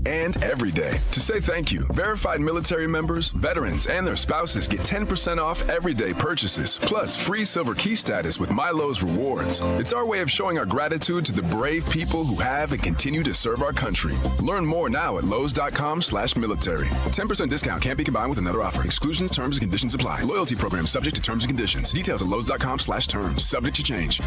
and every day. To say thank you, verified military members, veterans, and their spouses get 10% off everyday purchases, plus free silver key status with MyLowe's Rewards. It's our way of showing our gratitude to the brave people who have and continue to serve our country. Learn more now at Lowe's.com/military. 10% discount can't be combined with another offer. Exclusions, terms, and conditions apply. Loyalty program subject to terms and conditions. Details at Lowe's.com/terms. Subject to change.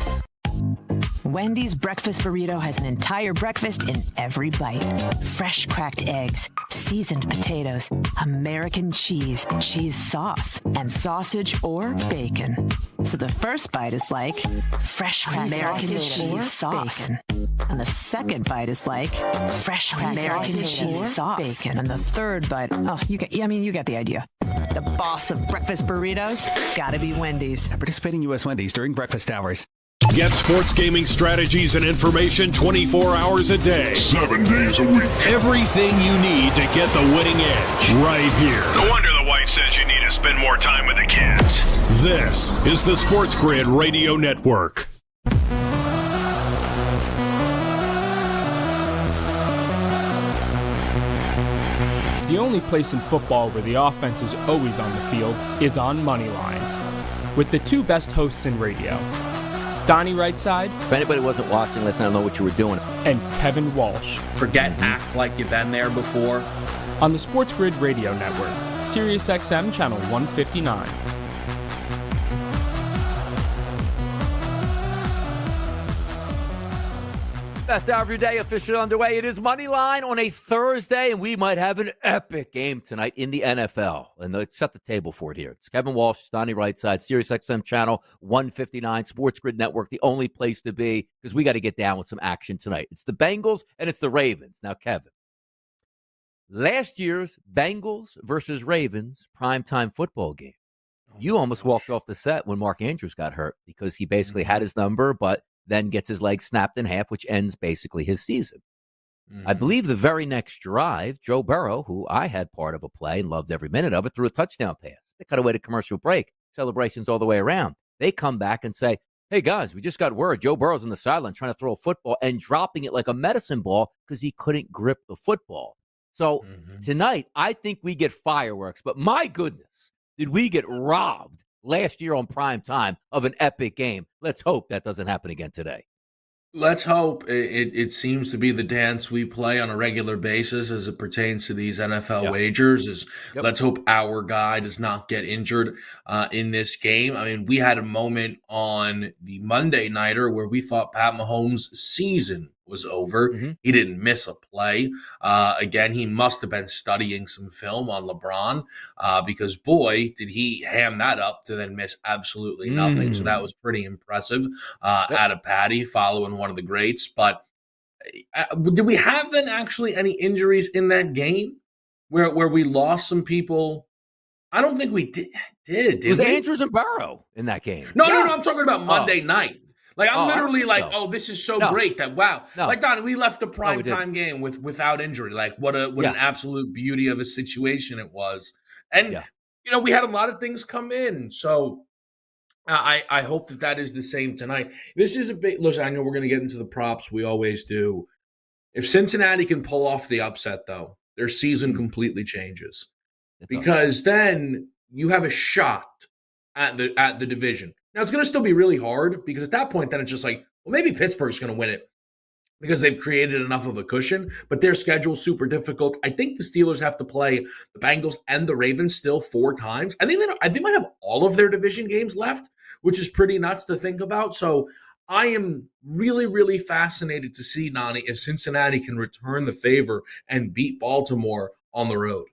Wendy's breakfast burrito has an entire breakfast in every bite. Fresh cracked eggs, seasoned potatoes, American cheese, cheese sauce, and sausage or bacon. So the first bite is like fresh American cheese sauce. Bacon. And the second bite is like fresh American cheese sauce. Bacon. And the third bite, you get the idea. The boss of breakfast burritos, gotta be Wendy's. Participating U.S. Wendy's during breakfast hours. Get sports gaming strategies and information 24 hours a day. 7 days a week. Everything you need to get the winning edge right here. No wonder the wife says you need to spend more time with the kids. This is the SportsGrid Radio Network. The only place in football where the offense is always on the field is on Moneyline. With the two best hosts in radio, Donnie Rightside. If anybody wasn't watching, listen, I don't know what you were doing. And Kevin Walsh. Forget act like you've been there before. On the SportsGrid Radio Network, SiriusXM Channel 159. Best hour of your day officially underway. It is Moneyline on a Thursday, and we might have an epic game tonight in the NFL. And let's set the table for it here. It's Kevin Walsh, Donnie Rightside, SiriusXM Channel 159, SportsGrid Network, the only place to be, because we got to get down with some action tonight. It's the Bengals and it's the Ravens. Now, Kevin, last year's Bengals versus Ravens primetime football game, you almost walked off the set when Mark Andrews got hurt because he basically had his number, but then gets his leg snapped in half, which ends basically his season. I believe the very next drive, Joe Burrow, who I had part of a play and loved every minute of it, threw a touchdown pass. They cut away to commercial break. Celebrations all the way around. They come back and say, hey, guys, we just got word. Joe Burrow's on the sideline trying to throw a football and dropping it like a medicine ball because he couldn't grip the football. So tonight, I think we get fireworks. But my goodness, did we get robbed last year on prime time of an epic game. Let's hope that doesn't happen again today. Let's hope. It seems to be the dance we play on a regular basis as it pertains to these NFL wagers. Let's hope our guy does not get injured in this game. I mean, we had a moment on the Monday nighter where we thought Pat Mahomes' season was over. He didn't miss a play. Again, he must have been studying some film on LeBron because, boy, did he ham that up to then miss absolutely nothing. So that was pretty impressive out of Patty following one of the greats. But did we have then actually any injuries in that game where we lost some people? I don't think we did. It was Andrews and Burrow in that game. No, I'm talking about Monday night. Like, I'm literally like, this is so great that, wow. Like, Don, we left the primetime game without injury. Like, what an absolute beauty of a situation it was. And, we had a lot of things come in. So I hope that is the same tonight. This is a big – listen, I know we're going to get into the props. We always do. If Cincinnati can pull off the upset, though, their season completely changes. Because then you have a shot at the division. Now, it's going to still be really hard because at that point, then it's just like, well, maybe Pittsburgh's going to win it because they've created enough of a cushion, but their schedule's super difficult. I think the Steelers have to play the Bengals and the Ravens still 4 times. I think they might have all of their division games left, which is pretty nuts to think about. So I am really, really fascinated to see, Nani, if Cincinnati can return the favor and beat Baltimore on the road.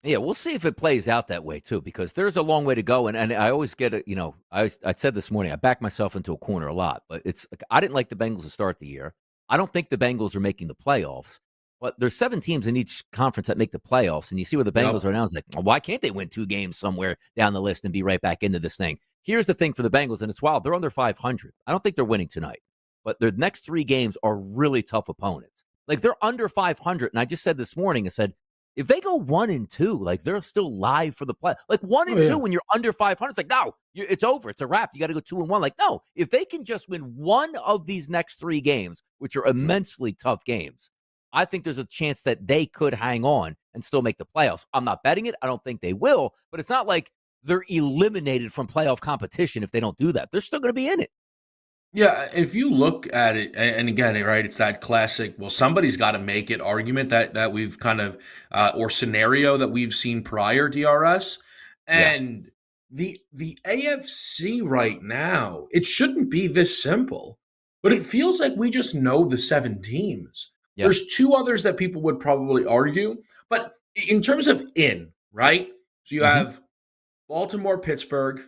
Yeah, we'll see if it plays out that way, too, because there's a long way to go. And I always get it. I said this morning, I back myself into a corner a lot, but I didn't like the Bengals to start the year. I don't think the Bengals are making the playoffs, but there's 7 teams in each conference that make the playoffs. And you see where the Bengals are now. It's like, well, why can't they win 2 games somewhere down the list and be right back into this thing? Here's the thing for the Bengals, and it's wild. They're under 500. I don't think they're winning tonight, but their next 3 games are really tough opponents. Like, they're under 500. And I just said this morning, I said, if they go 1-2, like they're still live for the play. Like 1-2 when you're under 500, it's like, no, it's over. It's a wrap. You got to go 2-1. Like, no, if they can just win one of these next 3 games, which are immensely tough games, I think there's a chance that they could hang on and still make the playoffs. I'm not betting it. I don't think they will, but it's not like they're eliminated from playoff competition if they don't do that. They're still going to be in it. Yeah, if you look at it, and again, right, it's that classic, well, somebody's got to make it argument that we've kind of, or scenario that we've seen prior, DRS. And the AFC right now, it shouldn't be this simple, but it feels like we just know the 7 teams. Yeah. There's 2 others that people would probably argue, but in terms of right? So you have Baltimore, Pittsburgh,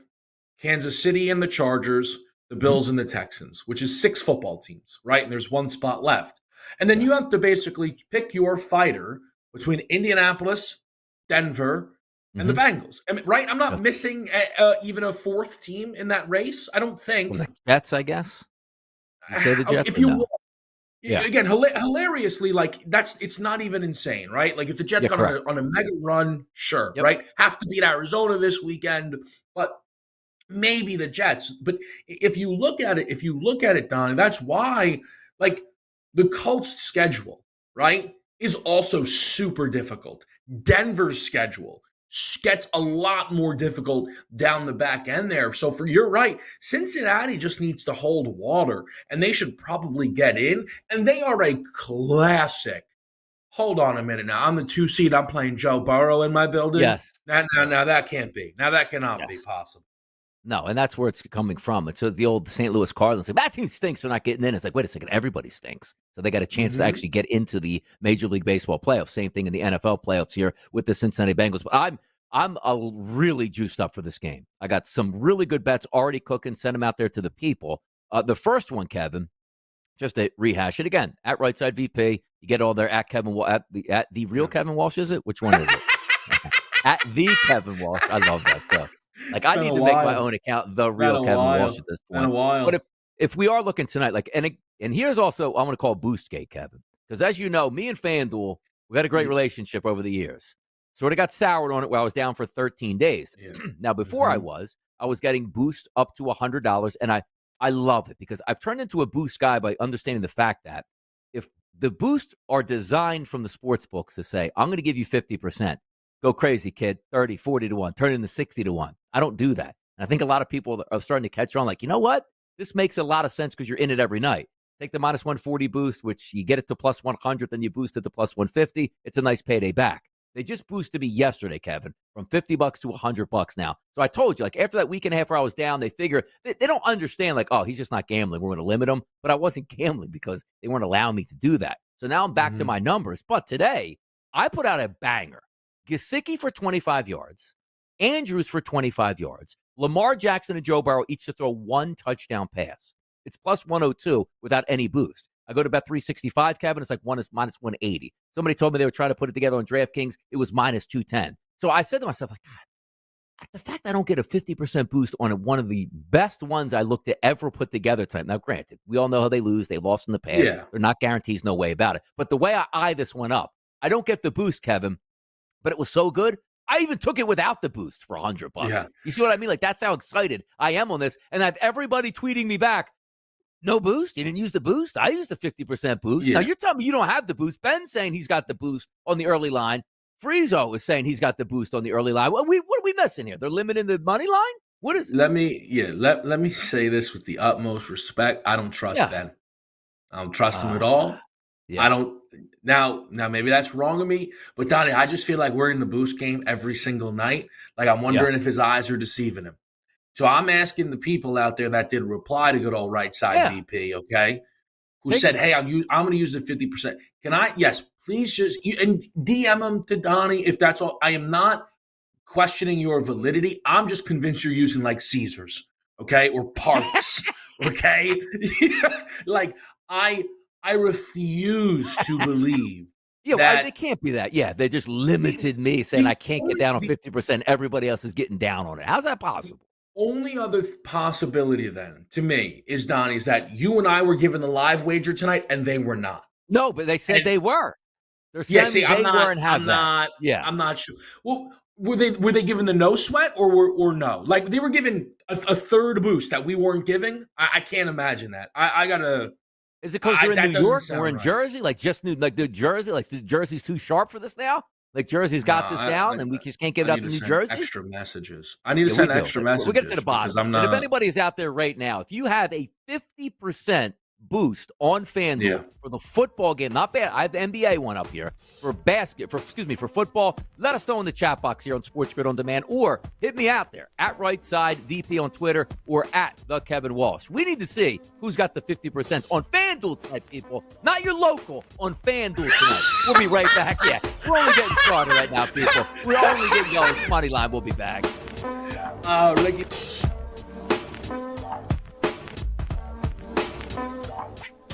Kansas City, and the Chargers, the Bills and the Texans, which is 6 football teams, right? And there's 1 spot left. And then you have to basically pick your fighter between Indianapolis, Denver, and the Bengals. I mean, right? I'm not missing even a 4th team in that race. I don't think. Well, the Jets, I guess. You say the Jets. If you again, hilariously, like it's not even insane, right? Like if the Jets got on a mega run, sure, right? Have to beat Arizona this weekend, but maybe the Jets. But if you look at it, Donnie, that's why, like, the Colts' schedule, right, is also super difficult. Denver's schedule gets a lot more difficult down the back end there. So you're right, Cincinnati just needs to hold water, and they should probably get in. And they are a classic. Hold on a minute now. I'm the 2 seed. I'm playing Joe Burrow in my building. Yes. Now that can't be. Now that cannot be possible. No, and that's where it's coming from. It's the old St. Louis Cardinals. Like, that team stinks. They're not getting in. It's like, wait a second, everybody stinks. So they got a chance to actually get into the Major League Baseball playoffs. Same thing in the NFL playoffs here with the Cincinnati Bengals. But I'm really juiced up for this game. I got some really good bets already cooking. Send them out there to the people. The first one, Kevin, just to rehash it again, at Right Side VP, you get all there at Kevin at the real Kevin Walsh. Is it? Which one is it? At the Kevin Walsh. I love that stuff. Like, I need to make my own account, the real Kevin Walsh at this point. But if we are looking tonight, like, and here's also, I want to call Boostgate, Kevin, because as you know, me and FanDuel, we've had a great relationship over the years. Sort of got soured on it where I was down for 13 days. Yeah. Now, before I was getting Boost up to $100, and I love it because I've turned into a Boost guy by understanding the fact that if the Boost are designed from the sports books to say, I'm going to give you 50%. Go crazy, kid. 30, 40 to 1. Turn it into 60 to 1. I don't do that. And I think a lot of people are starting to catch on like, you know what? This makes a lot of sense because you're in it every night. Take the minus 140 boost, which you get it to plus 100, then you boost it to plus 150. It's a nice payday back. They just boosted me yesterday, Kevin, from $50 to $100 now. So I told you, like, after that week and a half where I was down, they figure they don't understand, like, oh, he's just not gambling. We're going to limit him. But I wasn't gambling because they weren't allowing me to do that. So now I'm back to my numbers. But today, I put out a banger. Gesicki for 25 yards, Andrews for 25 yards, Lamar Jackson and Joe Burrow each to throw 1 touchdown pass. It's plus 102 without any boost. I go to bet 365, Kevin. It's like minus 180. Somebody told me they were trying to put it together on DraftKings. It was minus 210. So I said to myself, like, God, the fact I don't get a 50% boost on one of the best ones I looked to ever put together tonight. Now, granted, we all know how they lose. They lost in the past. Yeah. They're not guarantees, no way about it. But the way I eye this one up, I don't get the boost, Kevin, but it was so good. I even took it without the boost for $100. Yeah. You see what I mean? Like, that's how excited I am on this. And I have everybody tweeting me back, no boost? You didn't use the boost? I used the 50% boost. Yeah. Now, you're telling me you don't have the boost. Ben's saying he's got the boost on the early line. Friezo is saying he's got the boost on the early line. What are we missing here? They're limiting the money line? What is it? Let me say this with the utmost respect. I don't trust Ben. I don't trust him at all. Yeah. I don't. Now maybe that's wrong of me, but Donnie, I just feel like we're in the boost game every single night. Like, I'm wondering if his eyes are deceiving him. So I'm asking the people out there that did reply to good old Right Side VP, okay, who said, hey, I'm going to use the 50%. Can I? Yes, please and DM him to Donnie if that's all. I am not questioning your validity. I'm just convinced you're using like Caesars, okay, or Parks, okay? Like, I refuse to believe. Well, it can't be that. Yeah, they just limited me, saying I can't get down on 50%. Everybody else is getting down on it. How's that possible? Only other possibility then, to me, is, Donnie, is that you and I were given the live wager tonight, and they were not. No, but they said they were. They're saying I'm not sure. Well, were they given the no sweat or no? Like, they were given a third boost that we weren't giving? I can't imagine that. I gotta. Is it because they're in New York or in Jersey? Like New Jersey? Like the Jersey's too sharp for this now? Like Jersey's got this down, and we just can't give it out to New Jersey? Extra messages. I need to send extra messages. We'll get to the bottom. And if anybody's out there right now, if you have a 50% boost on FanDuel for the football game, not bad. I have the NBA one up here for football. Let us know in the chat box here on SportsGrid On Demand, or hit me out there at Right Side VP on Twitter or at the Kevin Walsh. We need to see who's got the 50% on FanDuel tonight, people. Not your local, on FanDuel tonight. We'll be right back. Yeah, we're only getting started right now, people. We're only getting going. Moneyline, we'll be back. Ricky.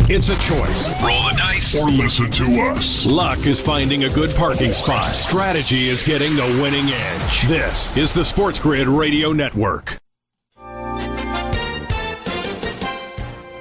It's a choice. Roll the dice or listen to us. Luck is finding a good parking spot. Strategy is getting the winning edge. This is the SportsGrid Radio Network.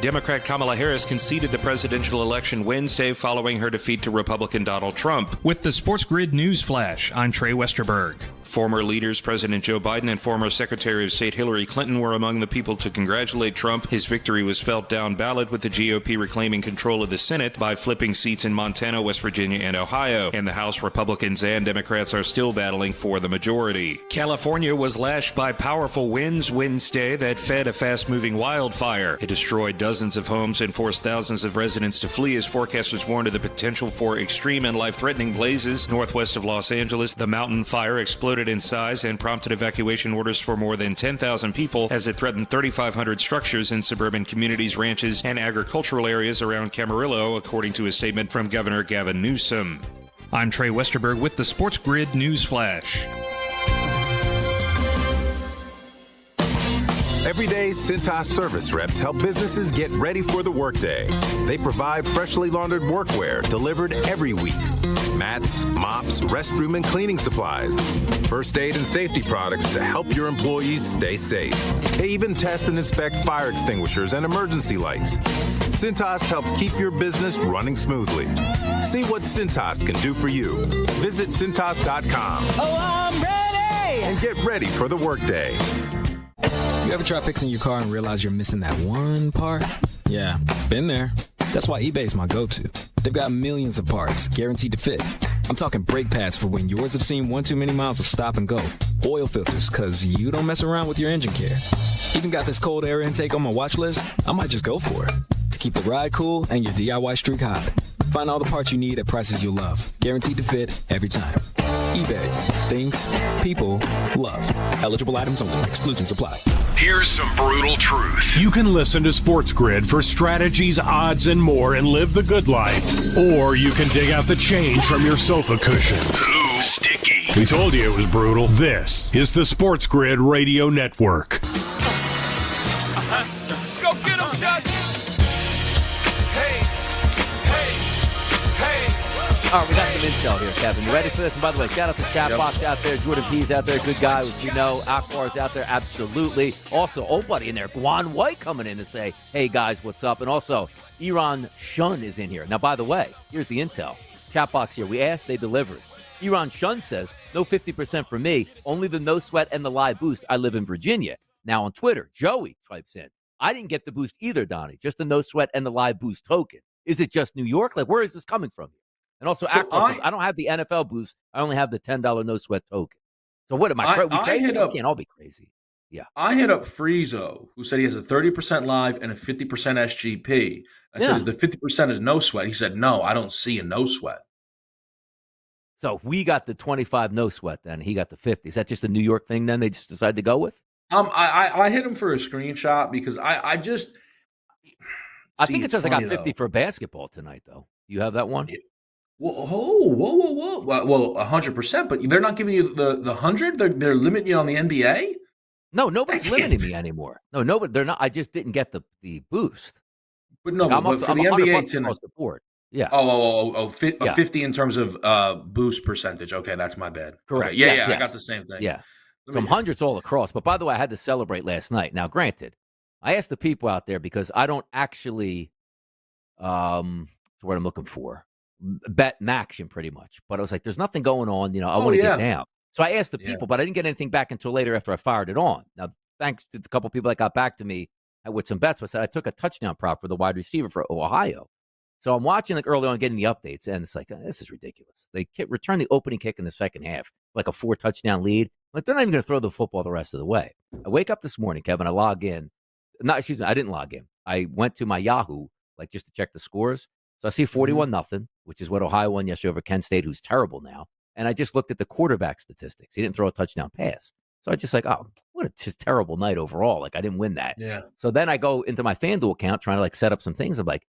Democrat Kamala Harris conceded the presidential election Wednesday following her defeat to Republican Donald Trump. With the SportsGrid News Flash, I'm Trey Westerberg. Former leaders President Joe Biden and former Secretary of State Hillary Clinton were among the people to congratulate Trump. His victory was felt down ballot, with the GOP reclaiming control of the Senate by flipping seats in Montana, West Virginia, and Ohio. In the House, Republicans and Democrats are still battling for the majority. California was lashed by powerful winds Wednesday that fed a fast-moving wildfire. It destroyed dozens of homes and forced thousands of residents to flee as forecasters warned of the potential for extreme and life-threatening blazes. Northwest of Los Angeles, the mountain fire exploded in size and prompted evacuation orders for more than 10,000 people as it threatened 3,500 structures in suburban communities, ranches, and agricultural areas around Camarillo, according to a statement from Governor Gavin Newsom. I'm Trey Westerberg with the SportsGrid News Flash. Every day, Cintas service reps help businesses get ready for the workday. They provide freshly laundered workwear delivered every week. Mats, mops, restroom and cleaning supplies. First aid and safety products to help your employees stay safe. They even test and inspect fire extinguishers and emergency lights. Cintas helps keep your business running smoothly. See what Cintas can do for you. Visit Cintas.com. Oh, I'm ready! And get ready for the workday. You ever try fixing your car and realize you're missing that one part? Yeah, been there. That's why eBay's my go-to. They've got millions of parts guaranteed to fit. I'm talking brake pads for when yours have seen one too many miles of stop and go. Oil filters, because you don't mess around with your engine care. Even got this cold air intake on my watch list. I might just go for it. To keep the ride cool and your DIY streak hot. Find all the parts you need at prices you'll love. Guaranteed to fit every time. eBay. Things people love. Eligible items only. Exclusions apply. Here's some brutal truth. You can listen to SportsGrid for strategies, odds, and more and live the good life. Or you can dig out the change from your sofa cushions. Ooh, sticky. We told you it was brutal. This is the SportsGrid Radio Network. Let's go get him, Chuck. All right, we got some intel here, Kevin. You ready for this? And by the way, shout out to chat box out there. Jordan P's out there. Good guy, which you know. Akbar's out there. Absolutely. Also, old buddy in there. Guan White coming in to say, hey, guys, what's up? And also, Iran Shun is in here. Now, by the way, here's the intel. Chat box here. We asked, they delivered. Iran Shun says, no 50% for me. Only the no sweat and the live boost. I live in Virginia. Now, on Twitter, Joey types in, I didn't get the boost either, Donnie. Just the no sweat and the live boost token. Is it just New York? Like, where is this coming from? And also, says, I don't have the NFL boost. I only have the $10 no sweat token. So what am I crazy? We can't all be crazy. Yeah. I hit up Friezo, who said he has a 30% live and a 50% SGP. I said, is the 50% is no sweat? He said, no, I don't see a no sweat. So we got the 25 no sweat then. He got the 50. Is that just a New York thing then they just decided to go with? I hit him for a screenshot because I think it says I got 50 for basketball tonight, though. You have that one? Yeah. Whoa. Well, 100%, but they're not giving you the 100? They're limiting you on the NBA? No, nobody's limiting me anymore. No, but they're not. I just didn't get the boost. But no, but for the NBA tonight. The board. Yeah. 50 in terms of boost percentage. Okay, that's my bad. Correct. Okay. Yes. I got the same thing. Yeah. Some hundreds all across. But by the way, I had to celebrate last night. Now, granted, I asked the people out there because I don't actually, what's the word I'm looking for? Bet action pretty much. But I was like, there's nothing going on. I want to get down. So I asked the people, but I didn't get anything back until later after I fired it on. Now, thanks to the couple people that got back to me with some bets. I said I took a touchdown prop for the wide receiver for Ohio. So I'm watching like early on, getting the updates, and it's like, this is ridiculous. They return the opening kick in the second half, like a 4-touchdown lead. Like, they're not even going to throw the football the rest of the way. I wake up this morning, Kevin. I log in. I didn't log in. I went to my Yahoo, like, just to check the scores. So I see 41-0, which is what Ohio won yesterday over Kent State, who's terrible now. And I just looked at the quarterback statistics. He didn't throw a touchdown pass. So I just like, oh, what a just terrible night overall. Like, I didn't win that. Yeah. So then I go into my FanDuel account trying to like set up some things. I'm like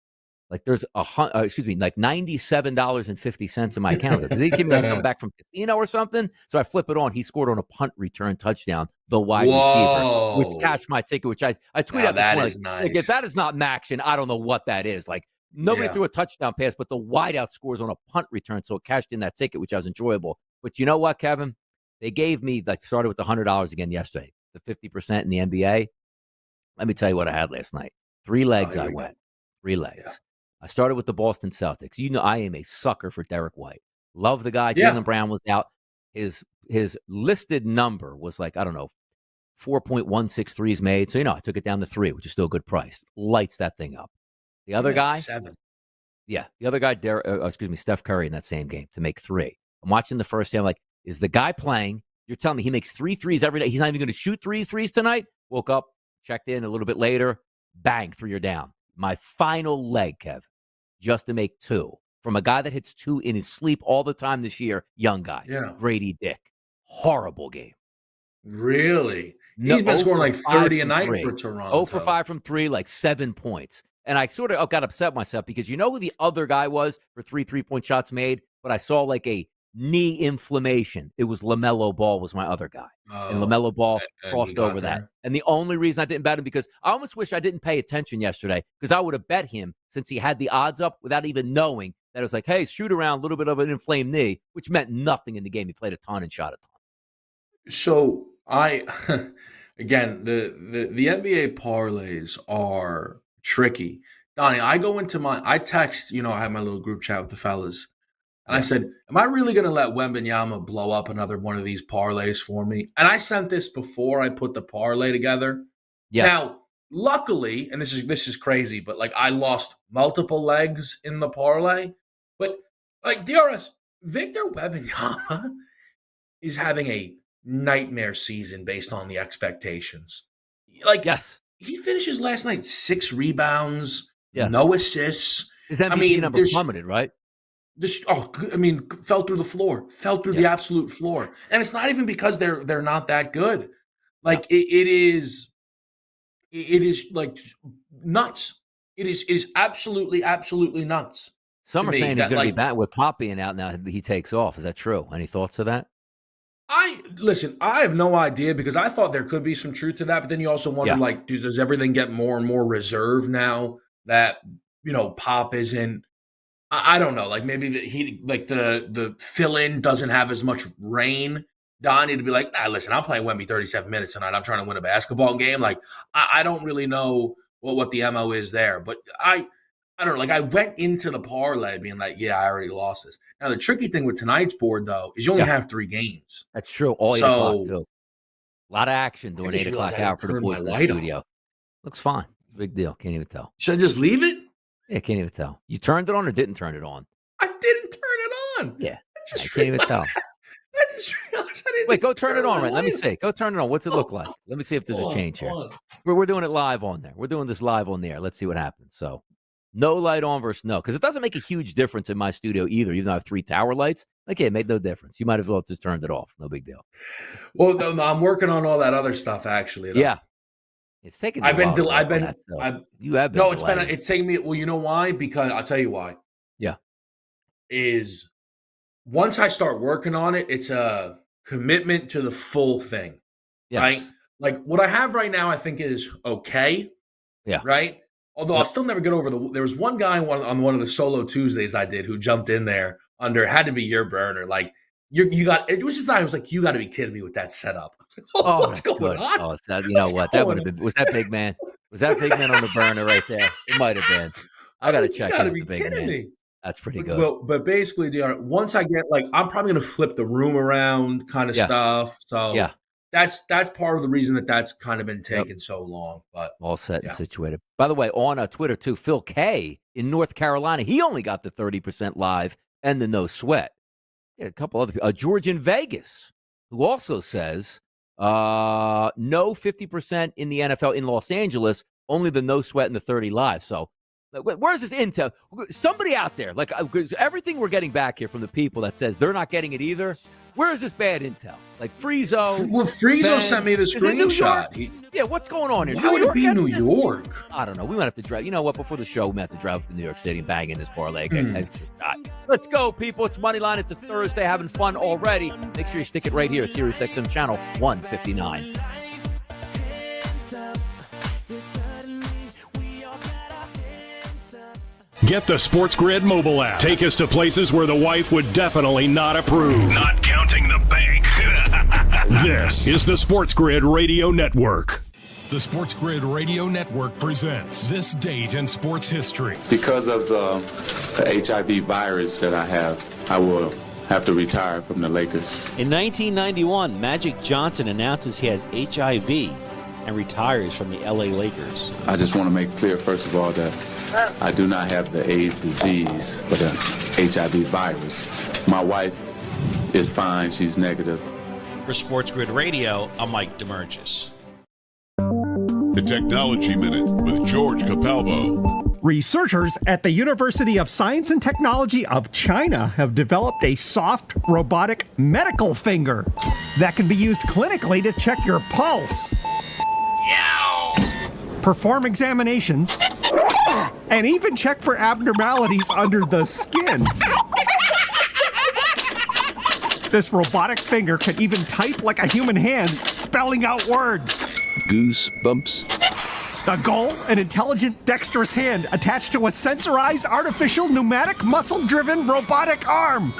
there's like $97.50 in my account. Did they give me like something back from casino or something? So I flip it on. He scored on a punt return touchdown, the wide receiver, which cashed my ticket, which I tweeted out this morning. Nice. Like, if that is not action, I don't know what that is. Like, nobody threw a touchdown pass, but the wideout scores on a punt return. So it cashed in that ticket, which I was enjoyable. But you know what, Kevin? They gave me, like, started with the $100 again yesterday, the 50% in the NBA. Let me tell you what I had last night. 3 legs I went. 3 legs. Yeah. I started with the Boston Celtics. You know, I am a sucker for Derek White. Love the guy. Jaylen Brown was out. His listed number was like, I don't know, 4.16 threes made. So, I took it down to 3, which is still a good price. Lights that thing up. The other guy, 7. Yeah, the other guy, Steph Curry in that same game to make 3. I'm watching the first game, like, is the guy playing? You're telling me he makes 3 threes every day. He's not even going to shoot 3 threes tonight? Woke up, checked in a little bit later. Bang, 3 are down. My final leg, Kev, just to make 2. From a guy that hits 2 in his sleep all the time this year, young guy. Yeah. Grady Dick. Horrible game. Really? He's been scoring like 30 a night for Toronto. 0 for 5 from 3, like 7 points. And I sort of got upset myself because you know who the other guy was for 3 3-point shots made? But I saw like a knee inflammation. It was LaMelo Ball was my other guy. And LaMelo Ball crossed over that. And the only reason I didn't bet him, because I almost wish I didn't pay attention yesterday, because I would have bet him since he had the odds up without even knowing that it was like, hey, shoot around, a little bit of an inflamed knee, which meant nothing in the game. He played a ton and shot a ton. So again, the NBA parlays are tricky. Donnie, I go into I text, I have my little group chat with the fellas. And I said, am I really going to let Wembanyama blow up another one of these parlays for me? And I sent this before I put the parlay together. Yeah. Now, luckily, and this is crazy, but like I lost multiple legs in the parlay. But like DRS, Victor Wembanyama is having a nightmare season based on the expectations. Like, yes, he finishes last night 6 rebounds, no assists. His MVP number plummeted, right? Fell through the floor, the absolute floor. And it's not even because they're not that good. Like it is like nuts. It is absolutely, absolutely nuts. Some are saying he's going to be back with Pop being out now. He takes off. Is that true? Any thoughts to that? I have no idea, because I thought there could be some truth to that. But then you also wonder, like, does everything get more and more reserved now that, Pop isn't? I don't know. Like, maybe the fill-in doesn't have as much rain. Donnie to be like, listen, I'm playing Wemby 37 minutes tonight. I'm trying to win a basketball game. Like, I don't really know what the MO is there. But I don't know. Like, I went into the parlay being like, I already lost this. Now, the tricky thing with tonight's board, though, is you only have 3 games. That's true. All 8 o'clock, too. A lot of action during 8 o'clock hour for the boys in the studio. On. Looks fine. Big deal. Can't even tell. Should I just leave it? Yeah, can't even tell. You turned it on or didn't turn it on? I didn't turn it on. Yeah. I can't even tell. I just realized I didn't. Wait, go turn it on, right? Let me see. Go turn it on. What's it look like? Let me see if there's a change here. We're doing it live on there. We're doing this live on the air. Let's see what happens. So, no light on versus no, because it doesn't make a huge difference in my studio either. Even though I have 3 tower lights, it made no difference. You might as well just turned it off. No big deal. Well, no, I'm working on all that other stuff actually. Yeah. It's taking. You have been. No, it's taking me. Well, you know why? Because I'll tell you why. Yeah. Is once I start working on it, it's a commitment to the full thing. Yes. Right? Like what I have right now, I think is okay. Yeah. Right. Although I'll still never get over there was one guy on one of the solo Tuesdays I did who jumped in there had to be your burner. Like you got it was just not. It was like, you got to be kidding me with that setup. Like, what's going on? Oh, you know what? That would have been. Was that big man? Was that big man on the burner right there? It might have been. I got to check in with the big man. Me. That's pretty good. Well, but basically, DR, once I get I'm probably going to flip the room around kind of stuff. So that's part of the reason that's kind of been taking so long. But all set and situated. By the way, on Twitter too, Phil K in North Carolina, he only got the 30% live and the no sweat. Yeah, a couple other people. George in Vegas, who also says no 50% in the NFL in Los Angeles, only the no sweat and the 30 live. So where's this intel? Somebody out there, like everything we're getting back here from the people that says they're not getting it either. Where is this bad intel? Like Friezo. Well, Friezo sent me the screenshot. Yeah, what's going on here? Why would it be New York? I don't know. We might have to drive. You know what? Before the show, we might have to drive up to New York City and bang in this parlay. Let's go, people. It's Moneyline. It's a Thursday. Having fun already. Make sure you stick it right here. Sirius XM channel 159. Get the SportsGrid mobile app. Take us to places where the wife would definitely not approve. Not counting the bank. This is the SportsGrid Radio Network. The SportsGrid Radio Network presents This Date in Sports History. Because of the HIV virus that I have, I will have to retire from the Lakers. In 1991, Magic Johnson announces he has HIV and retires from the LA Lakers. I just want to make clear, first of all, that I do not have the AIDS disease, but the HIV virus. My wife is fine. She's negative. For SportsGrid Radio, I'm Mike DeMurgis. The Technology Minute with George Capalbo. Researchers at the University of Science and Technology of China have developed a soft robotic medical finger that can be used clinically to check your pulse, perform examinations, and even check for abnormalities under the skin. This robotic finger can even type like a human hand, spelling out words. Goosebumps. The goal? An intelligent, dexterous hand attached to a sensorized, artificial, pneumatic, muscle-driven robotic arm,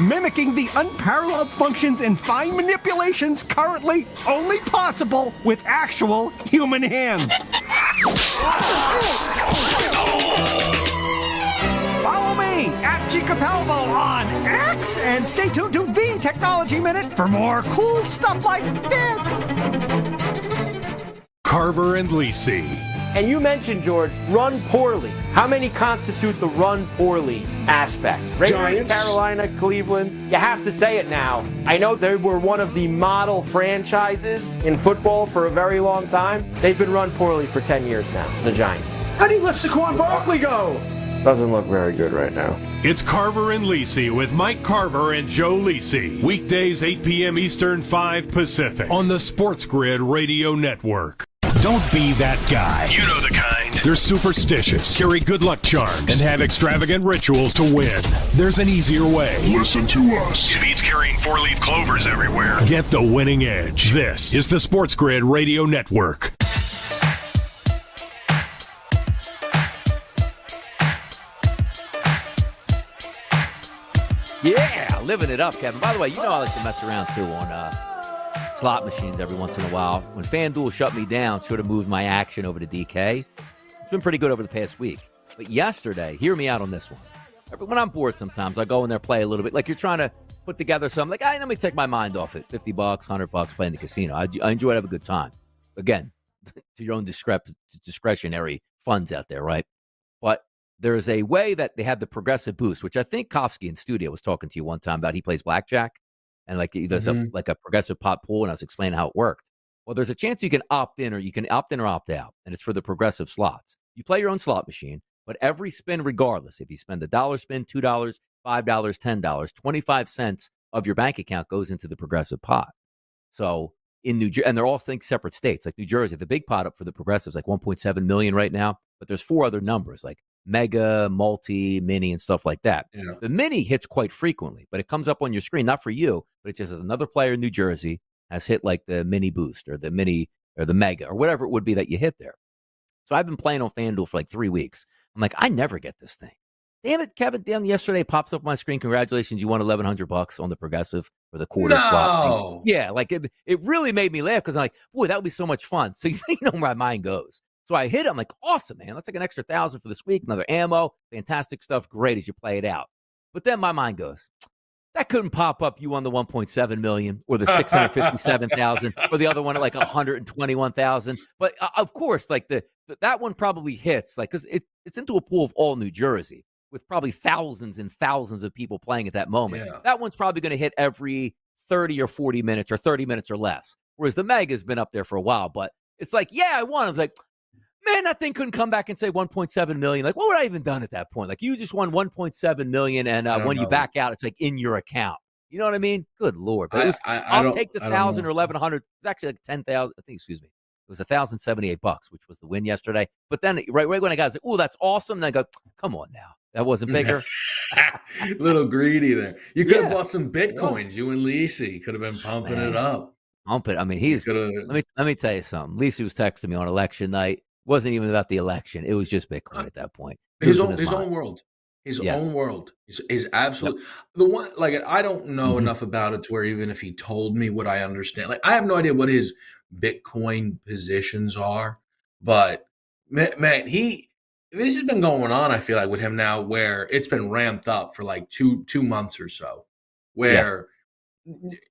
mimicking the unparalleled functions and fine manipulations currently only possible with actual human hands. Follow me at G Capalbo on X and stay tuned to The Technology Minute for more cool stuff like this. Carver and Lisi. And you mentioned, George, run poorly. How many constitute the run poorly aspect? Raiders, Giants. Carolina, Cleveland. You have to say it now. I know they were one of the model franchises in football for a very long time. They've been run poorly for 10 years now, the Giants. How do you let Saquon Barkley go? Doesn't look very good right now. It's Carver and Lisi with Mike Carver and Joe Lisi. Weekdays 8 p.m. Eastern, 5 Pacific on the SportsGrid Radio Network. Don't be that guy. You know the kind. They're superstitious, carry good luck charms, and have extravagant rituals to win. There's an easier way. Listen to us. It means carrying 4-leaf clovers everywhere. Get the winning edge. This is the SportsGrid Radio Network. Yeah, living it up, Kevin. By the way, you know I like to mess around, too, on slot machines every once in a while. When FanDuel shut me down, sort of moved my action over to DK. It's been pretty good over the past week. But yesterday, hear me out on this one. When I'm bored sometimes, I go in there, play a little bit. Like you're trying to put together something. Like, let me take my mind off it. $50, $100 playing the casino. I enjoy it, have a good time. Again, to your own discretionary funds out there, right? But there's a way that they have the progressive boost, which I think Kofsky in studio was talking to you one time about. He plays blackjack, and like there's a progressive pot pool, and I was explaining how it worked. Well, there's a chance you can opt in or opt out, and it's for the progressive slots. You play your own slot machine, but every spin, regardless, if you spend $1 spin, $2, $5, $10, 25 cents of your bank account goes into the progressive pot. So in New Jersey, and they're all separate states, like New Jersey, the big pot up for the progressives like 1.7 million right now, but there's 4 other numbers like mega, multi, mini, and stuff like that. Yeah. The mini hits quite frequently, but it comes up on your screen, not for you, but it just says another player in New Jersey has hit like the mini boost or the mini or the mega or whatever it would be that you hit there. So I've been playing on FanDuel for like 3 weeks. I'm like, I never get this thing. Damn it, Kevin, yesterday pops up on my screen. Congratulations, you won $1,100 on the progressive for the quarter slot thing. Yeah, like it really made me laugh because I'm like, boy, that would be so much fun. So you know where my mind goes. So I hit it. I'm like, awesome, man. That's like an extra 1,000 for this week. Another ammo. Fantastic stuff. Great as you play it out. But then my mind goes, that couldn't pop up. You won the 1.7 million or the 657,000 or the other one at like 121,000. But of course, like that one probably hits like because it's into a pool of all New Jersey with probably thousands and thousands of people playing at that moment. Yeah. That one's probably going to hit every 30 or 40 minutes or 30 minutes or less. Whereas the Mega's been up there for a while, but it's like, yeah, I won. I was like, man, that thing couldn't come back and say 1.7 million. Like, what would I even done at that point? Like, you just won 1.7 million, and when you back out, it's like in your account. You know what I mean? Good Lord. But I'll take the 1,000 or 1,100. It's actually like 10,000. I think, excuse me. It was $1,078, which was the win yesterday. But then right when I got it, I was like, oh, that's awesome. And I go, come on now. That wasn't bigger. Little greedy there. You could have bought some Bitcoins. You and Lisi could have been pumping it up. Pump it. I mean, let me tell you something. Lisi was texting me on election night. It wasn't even about the election. It was just Bitcoin at that point. His own world. His own world is absolutely the one. Like, I don't know enough about it to where even if he told me what I understand, like I have no idea what his Bitcoin positions are. But man, this has been going on. I feel like with him now, where it's been ramped up for like two months or so, where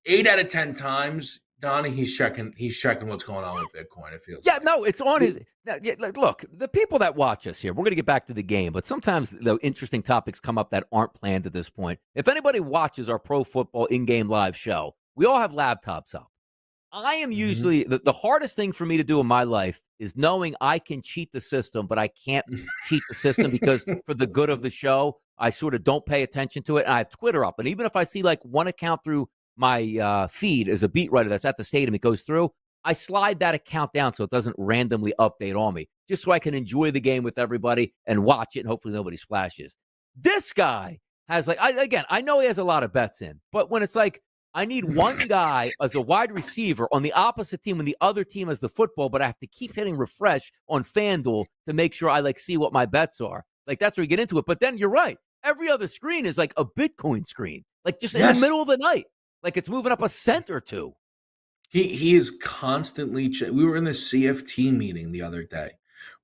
8 out of 10 times, Donnie, he's checking what's going on with Bitcoin. It feels it's on his. Look, the people that watch us here, we're going to get back to the game, but sometimes the interesting topics come up that aren't planned at this point. If anybody watches our Pro Football in-game live show, we all have laptops up. I am usually the hardest thing for me to do in my life is knowing I can cheat the system, but I can't cheat the system because for the good of the show, I sort of don't pay attention to it. And I have Twitter up, and even if I see like one account through my feed as a beat writer that's at the stadium, it goes through, I slide that account down so it doesn't randomly update on me, just so I can enjoy the game with everybody and watch it, and hopefully nobody splashes. This guy has like, I know he has a lot of bets in, but when it's like, I need one guy as a wide receiver on the opposite team when the other team has the football, but I have to keep hitting refresh on FanDuel to make sure I like see what my bets are. Like, that's where you get into it. But then you're right. Every other screen is like a Bitcoin screen, like just in the middle of the night. Like it's moving up a cent or two. He is constantly. We were in the CFT meeting the other day,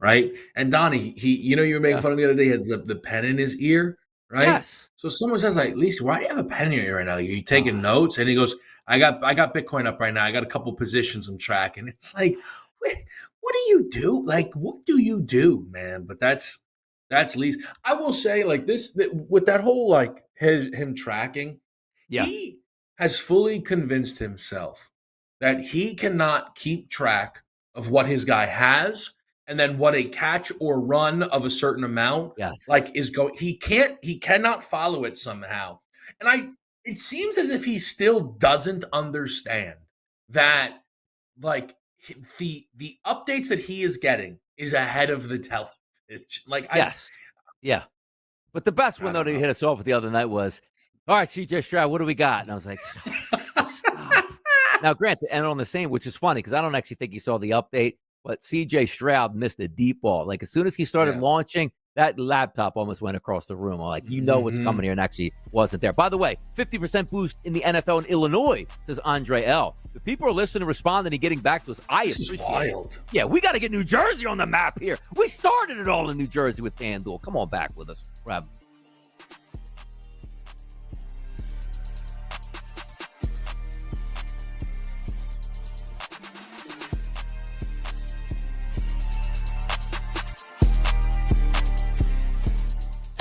right? And Donnie, you were making fun of me the other day. He has the pen in his ear, right? Yes. So someone says like, Lisa, why do you have a pen in your ear right now? Are you taking notes? And he goes, I got Bitcoin up right now. I got a couple positions I'm tracking. It's like, what do you do? Like, what do you do, man? But that's Lisa. I will say like this with that whole like him tracking. Yeah. He has fully convinced himself that he cannot keep track of what his guy has and then what a catch or run of a certain amount is going. He cannot follow it somehow. And it seems as if he still doesn't understand that like the updates that he is getting is ahead of the television. Like But the best one though that he hit us off with the other night was, all right, CJ Stroud, what do we got? And I was like, stop. Now, granted, and on the same, which is funny because I don't actually think he saw the update, but CJ Stroud missed a deep ball. Like as soon as he started launching, that laptop almost went across the room. I'm like, what's coming here, and actually wasn't there. By the way, 50% boost in the NFL in Illinois, says Andre L. The people are listening, responding, and getting back to us. I appreciate it. Yeah, we got to get New Jersey on the map here. We started it all in New Jersey with FanDuel. Come on back with us. Grab.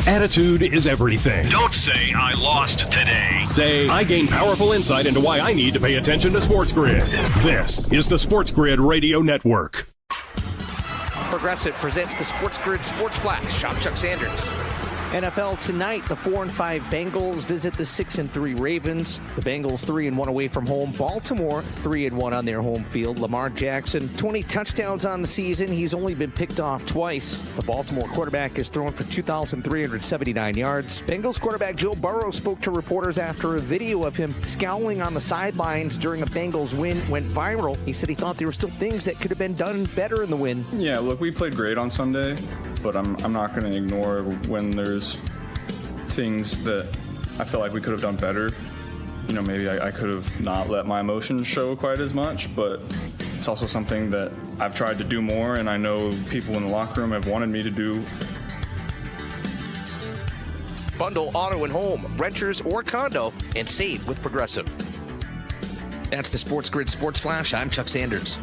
Attitude is everything. Don't say I lost today. Say I gained powerful insight into why I need to pay attention to SportsGrid. This is the SportsGrid Radio Network. Progressive presents the SportsGrid Sports Flash. I'm Chuck Sanders. NFL tonight, the 4-5 Bengals visit the 6-3 Ravens. The Bengals 3-1 away from home. Baltimore 3-1 on their home field. Lamar Jackson, 20 touchdowns on the season. He's only been picked off twice. The Baltimore quarterback has thrown for 2,379 yards. Bengals quarterback Joe Burrow spoke to reporters after a video of him scowling on the sidelines during a Bengals win went viral. He said he thought there were still things that could have been done better in the win. Yeah, look, we played great on Sunday, but I'm not going to ignore when there's things that I feel like we could have done better. You know, maybe I could have not let my emotions show quite as much, but it's also something that I've tried to do more, and I know people in the locker room have wanted me to do. Bundle auto and home, renters or condo, and save with Progressive. That's the Sports Grid Sports Flash. I'm Chuck Sanders.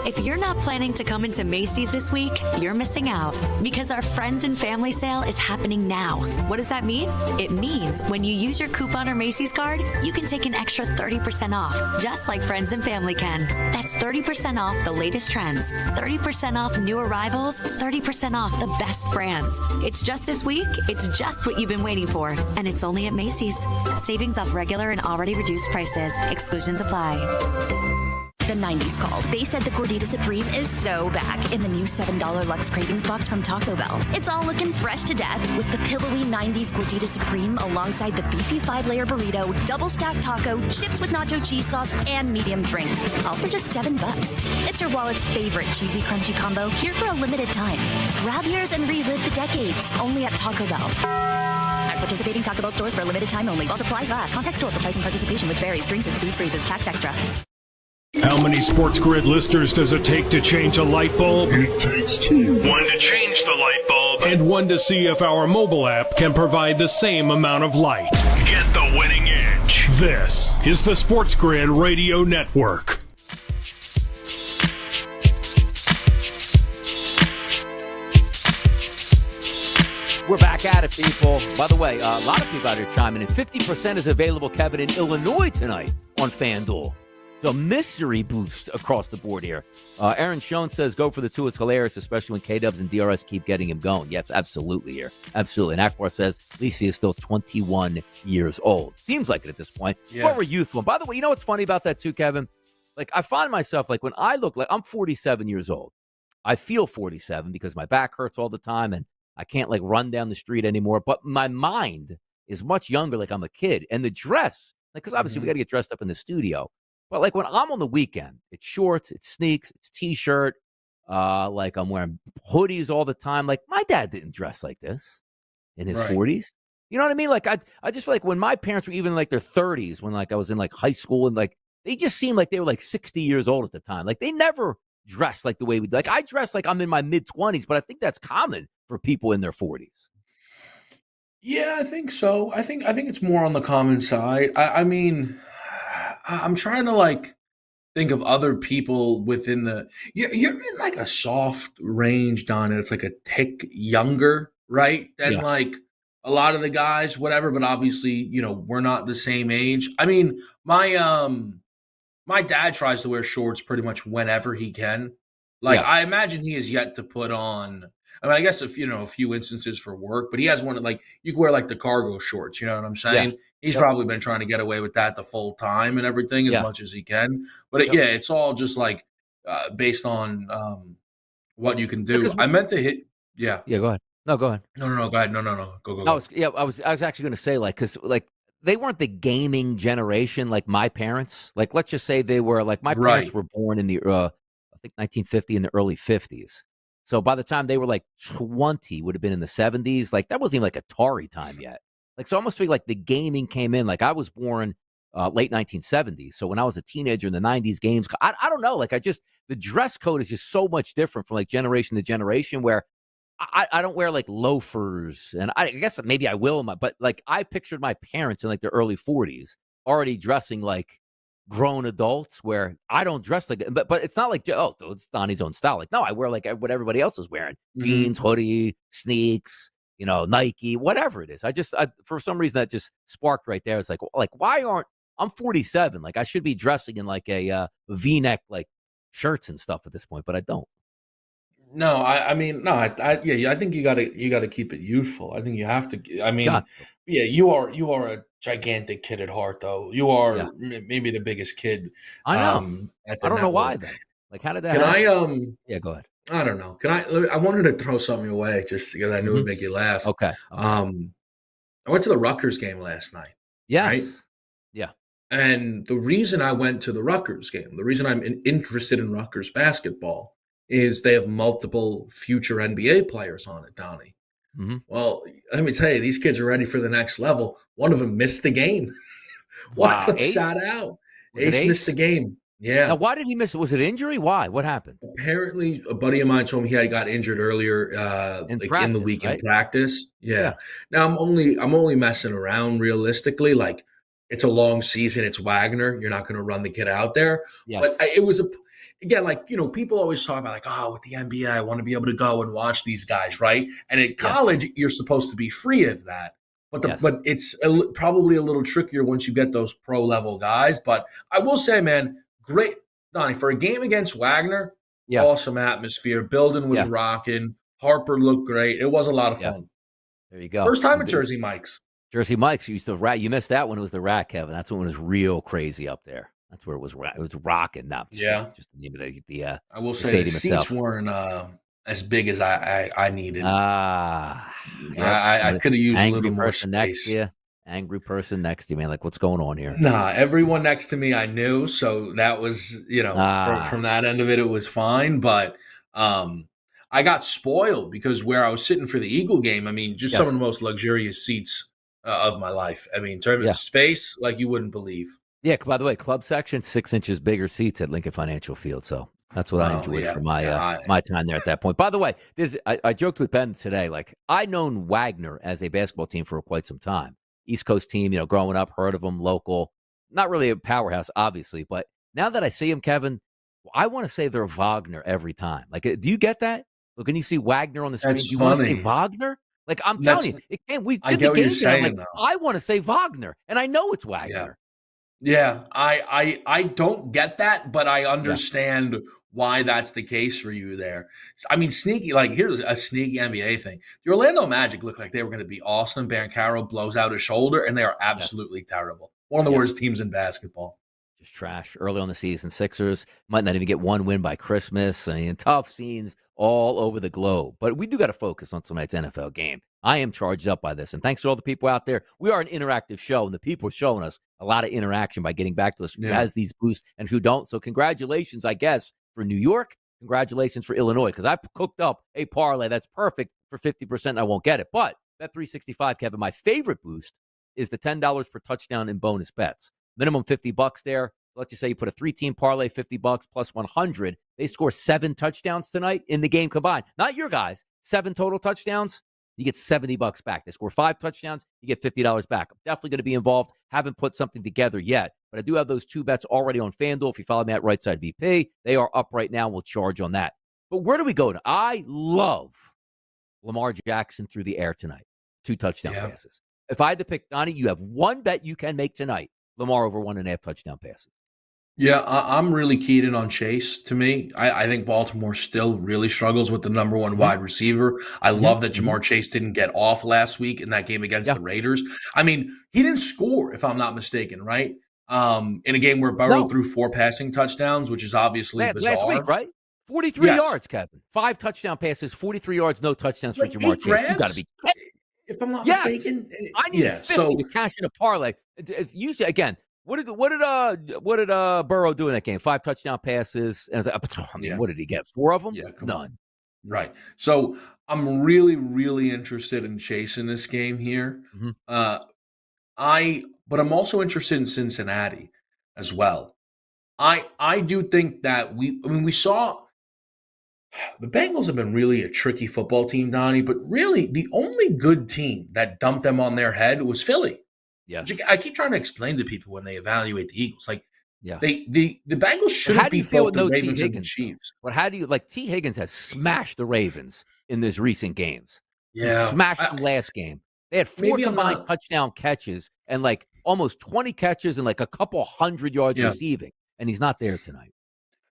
If you're not planning to come into Macy's this week, you're missing out because our Friends and Family Sale is happening now. What does that mean? It means when you use your coupon or Macy's card, you can take an extra 30% off, just like Friends and Family can. That's 30% off the latest trends, 30% off new arrivals, 30% off the best brands. It's just this week. It's just what you've been waiting for. And it's only at Macy's. Savings off regular and already reduced prices. Exclusions apply. The 90s called. They said the Gordita Supreme is so back in the new $7 Lux Cravings box from Taco Bell. It's all looking fresh to death with the pillowy 90s Gordita Supreme alongside the beefy 5-layer burrito, double stacked taco, chips with nacho cheese sauce, and medium drink. All for just $7. It's your wallet's favorite cheesy crunchy combo here for a limited time. Grab yours and relive the decades only at Taco Bell. At participating Taco Bell stores for a limited time only while supplies last. Contact store for price and participation which varies. Drinks excludes freezes. Tax extra. How many Sports Grid listeners does it take to change a light bulb? It takes 2. 1 to change the light bulb. And 1 to see if our mobile app can provide the same amount of light. Get the winning edge. This is the Sports Grid Radio Network. We're back at it, people. By the way, a lot of people out here chiming in. 50% is available, Kevin, in Illinois tonight on FanDuel. So mystery boost across the board here. Aaron Schoen says, go for the 2. It's hilarious, especially when K-Dubs and DRS keep getting him going. Yes, absolutely here. Absolutely. And Akbar says, Lisi is still 21 years old. Seems like it at this point. Yeah. It's what we're youthful. And by the way, you know what's funny about that too, Kevin? Like, I find myself, like, when I look, like, I'm 47 years old. I feel 47 because my back hurts all the time and I can't, like, run down the street anymore. But my mind is much younger, like I'm a kid. And the dress, like, because obviously we got to get dressed up in the studio. But, like, when I'm on the weekend, it's shorts, it's sneaks, it's T-shirt. Like, I'm wearing hoodies all the time. Like, my dad didn't dress like this in his 40s. You know what I mean? Like, I just feel like when my parents were even, like, their 30s, when, like, I was in, like, high school, and, like, they just seemed like they were, like, 60 years old at the time. Like, they never dressed like the way we do. Like, I dress like I'm in my mid-20s, but I think that's common for people in their 40s. Yeah, I think so. I think it's more on the common side. I mean, I'm trying to, like, think of other people within the you're in, like, a soft range, Don, and it's like a tick younger, right? Than like a lot of the guys, whatever, but obviously, you know, we're not the same age. I mean, my dad tries to wear shorts pretty much whenever he can. Like, I imagine he has yet to put on, I mean, I guess a few instances for work, but he has one that, like, you can wear, like, the cargo shorts, you know what I'm saying? Yeah. He's probably been trying to get away with that the full time and everything as much as he can. But it's all just, like, based on what you can do. I meant to hit. Yeah. Yeah, go ahead. No, go ahead. No, go ahead. No. Go. I was actually going to say, like, because, like, they weren't the gaming generation like my parents. Like, let's just say they were, like, my parents were born in the, I think 1950, in the early 50s. So by the time they were, like, 20, would have been in the 70s. Like, that wasn't even, like, Atari time yet. Like, so I almost feel like the gaming came in. Like, I was born late 1970s. So when I was a teenager in the 90s, games, I don't know. Like, the dress code is just so much different from, like, generation to generation, where I don't wear, like, loafers. And I guess maybe I will, but, like, I pictured my parents in, like, their early 40s already dressing like grown adults, where I don't dress like it. But it's not like, oh, it's Donnie's own style. Like, no, I wear, like, what everybody else is wearing. Jeans, hoodie, sneaks, you know, Nike, whatever it is. I for some reason, that just sparked right there. It's like, why I'm 47. Like, I should be dressing in, like, a V-neck, like, shirts and stuff at this point, but I don't. No, I mean, I think you gotta keep it youthful. I think you have to. I mean, you are a gigantic kid at heart, though. You are maybe the biggest kid. I know. I don't know why then. Like, how did that happen? Yeah, go ahead. I don't know. I wanted to throw something away just because I knew it would make you laugh. Okay. I went to the Rutgers game last night. Yes. Right? Yeah. And the reason I went to the Rutgers game, the reason I'm interested in Rutgers basketball, is they have multiple future NBA players on it, Donnie. Mm-hmm. Well, let me tell you, these kids are ready for the next level. One of them missed the game. One of them sat out. Ace missed the game. Yeah. Now, why did he miss it? Was it injury? Why? What happened? Apparently, a buddy of mine told me he got injured earlier, in the week in practice. Yeah. Now I'm only messing around. Realistically, like it's a long season. It's Wagner. You're not going to run the kid out there. Yes. But it was again, like, people always talk about like, oh, with the NBA, I want to be able to go and watch these guys, right? And at college, you're supposed to be free of that. But but it's probably a little trickier once you get those pro level guys. But I will say, man. Great, Donnie, for a game against Wagner, awesome atmosphere. Building was rocking. Harper looked great. It was a lot of fun. There you go. First time at Jersey Mike's. Jersey Mike's used to rat. You missed that when it was the Rat, Kevin. That's when it was real crazy up there. That's where it was. It was rocking. No, just the name of the I will the say stadium the seats itself. weren't as big as I needed. I could have used a little more person next space. to you. Angry person next to you, man. Like, what's going on here? Nah, everyone next to me I knew, so that was, from that end of it, it was fine. But I got spoiled because where I was sitting for the Eagle game, I mean, just some of the most luxurious seats of my life. I mean, in terms of space, like you wouldn't believe. Yeah, by the way, club section, 6 inches bigger seats at Lincoln Financial Field. So that's what I enjoyed for my time there at that point. By the way, I joked with Ben today, like, I've known Wagner as a basketball team for quite some time. East Coast team, growing up, heard of them, local. Not really a powerhouse, obviously, but now that I see them, Kevin, I want to say they're Wagner every time. Like, do you get that? Look, when you see Wagner on the screen, do you want to say Wagner? Like, I'm telling you, it can't. We did the game today. I'm like, I want to say Wagner, and I know it's Wagner. Yeah, I don't get that, but I understand why that's the case for you there. I mean, sneaky, like, here's a sneaky NBA thing. The Orlando Magic looked like they were going to be awesome. Banchero blows out his shoulder, and they are absolutely terrible. One of the worst teams in basketball. Just trash early on the season. Sixers might not even get one win by Christmas. I mean, tough scenes all over the globe. But we do got to focus on tonight's NFL game. I am charged up by this. And thanks to all the people out there. We are an interactive show, and the people are showing us a lot of interaction by getting back to us who has these boosts and who don't. So congratulations, I guess, for New York. Congratulations for Illinois, because I cooked up a parlay that's perfect for 50%, and I won't get it. But Bet365, Kevin, my favorite boost is the $10 per touchdown in bonus bets. Minimum $50 there. Let's just say you put a 3-team parlay, $50 plus 100. They score 7 touchdowns tonight in the game combined. Not your guys. 7 total touchdowns. You get $70 back. They score 5 touchdowns. You get $50 back. I'm definitely going to be involved. Haven't put something together yet, but I do have those 2 bets already on FanDuel. If you follow me at Right Side VP, they are up right now. We'll charge on that. But where do we go? I love Lamar Jackson through the air tonight. 2 touchdown passes. If I had to pick, Donnie, you have one bet you can make tonight. Lamar over 1.5 touchdown passes. Yeah, I'm really keyed in on Chase. To me, I think Baltimore still really struggles with the number 1 wide receiver. I love that Jamar Chase didn't get off last week in that game against the Raiders. I mean, he didn't score, if I'm not mistaken, right? In a game where Burrow threw 4 passing touchdowns, which is obviously bizarre. Last week, right? 43 yards, Kevin. 5 touchdown passes, 43 yards, no touchdowns for Jamar Chase. You got to be kidding. If I'm not mistaken. I need 50 to cash in a parlay. It's usually, again, what did Burrow do in that game? 5 touchdown passes. And what did he get? 4 of them? Yeah, none. Right. So I'm really, really interested in chasing this game here. But I'm also interested in Cincinnati as well. I do think that we saw the Bengals have been really a tricky football team, Donnie, but really the only good team that dumped them on their head was Philly. Yes. I keep trying to explain to people when they evaluate the Eagles, like, the Bengals shouldn't be both the Ravens and the Chiefs. But how do you, like, T. Higgins has smashed the Ravens in these recent games. Yeah. He smashed them last game. They had 4 combined touchdown catches and like almost 20 catches and like a couple hundred yards receiving, and he's not there tonight.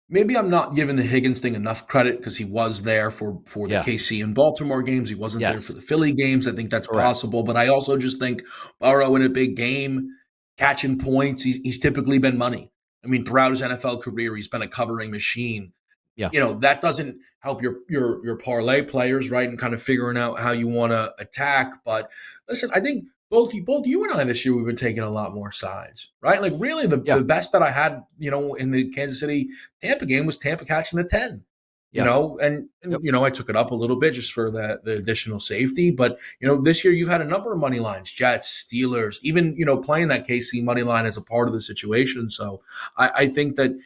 Maybe I'm not giving the Higgins thing enough credit because he was there for the KC and Baltimore games. He wasn't there for the Philly games. I think that's possible. But I also just think Burrow in a big game, catching points, he's typically been money. I mean, throughout his NFL career, he's been a covering machine. Yeah. That doesn't help your parlay players, right, and kind of figuring out how you want to attack. But listen, I think both you and I this year, we've been taking a lot more sides, right? Like, really, the best bet I had, in the Kansas City Tampa game was Tampa catching the 10. You know, and you know, I took it up a little bit just for the additional safety. But, you know, this year you've had a number of money lines, Jets, Steelers, even, you know, playing that KC money line as a part of the situation. So I think that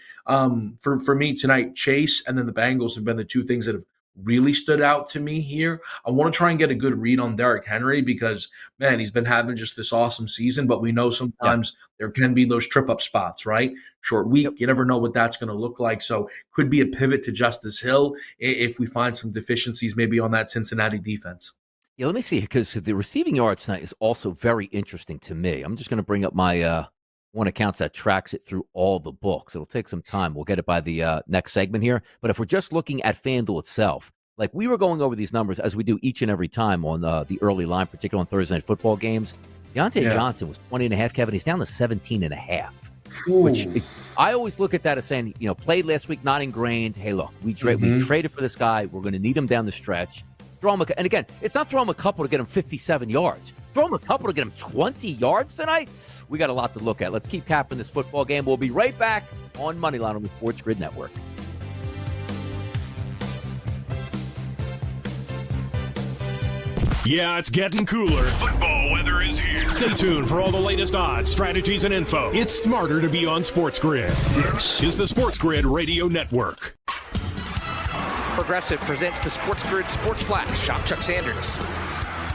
for me tonight, Chase and then the Bengals have been the two things that have really stood out to me here. I want to try and get a good read on Derrick Henry because, man, he's been having just this awesome season, but we know sometimes there can be those trip-up spots, right? Short week, you never know what that's going to look like. So could be a pivot to Justice Hill if we find some deficiencies maybe on that Cincinnati defense. Yeah, let me see, because the receiving yards tonight is also very interesting to me. I'm just going to bring up my one account that tracks it through all the books. It'll take some time. We'll get it by the next segment here. But if we're just looking at FanDuel itself, like we were going over these numbers as we do each and every time on the early line, particularly on Thursday Night Football games. Deontay Johnson was 20.5, Kevin. He's down to 17.5. Which I always look at that as saying, you know, played last week, not ingrained. Hey, look, we traded for this guy. We're going to need him down the stretch. Throw him and again, it's not throw him a couple to get him 57 yards. Throw him a couple to get him 20 yards tonight. We got a lot to look at. Let's keep capping this football game. We'll be right back on Moneyline on the SportsGrid Network. Yeah, it's getting cooler. Football weather is here. Stay tuned for all the latest odds, strategies, and info. It's smarter to be on SportsGrid. This is the SportsGrid Radio Network. Progressive presents the SportsGrid Sports Flash. Shock Chuck Sanders.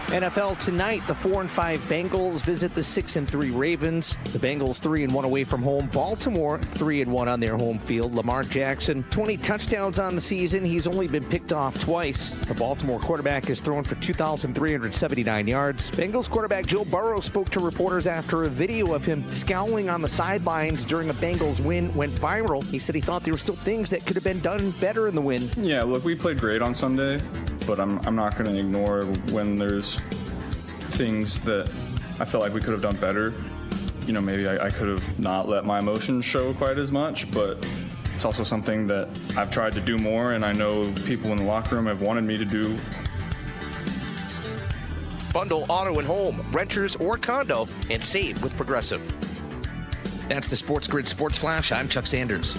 NFL tonight, the 4-5 Bengals visit the 6-3 Ravens. The Bengals 3-1 away from home. Baltimore 3-1 on their home field. Lamar Jackson, 20 touchdowns on the season. He's only been picked off twice. The Baltimore quarterback has thrown for 2,379 yards. Bengals quarterback Joe Burrow spoke to reporters after a video of him scowling on the sidelines during a Bengals win went viral. He said he thought there were still things that could have been done better in the win. Yeah, look, we played great on Sunday, but I'm not going to ignore when there's things that I felt like we could have done better. You know, maybe I could have not let my emotions show quite as much, but it's also something that I've tried to do more, and I know people in the locker room have wanted me to do. Bundle auto and home, renters or condo, and save with Progressive. That's the SportsGrid Sports Flash. I'm Chuck Sanders.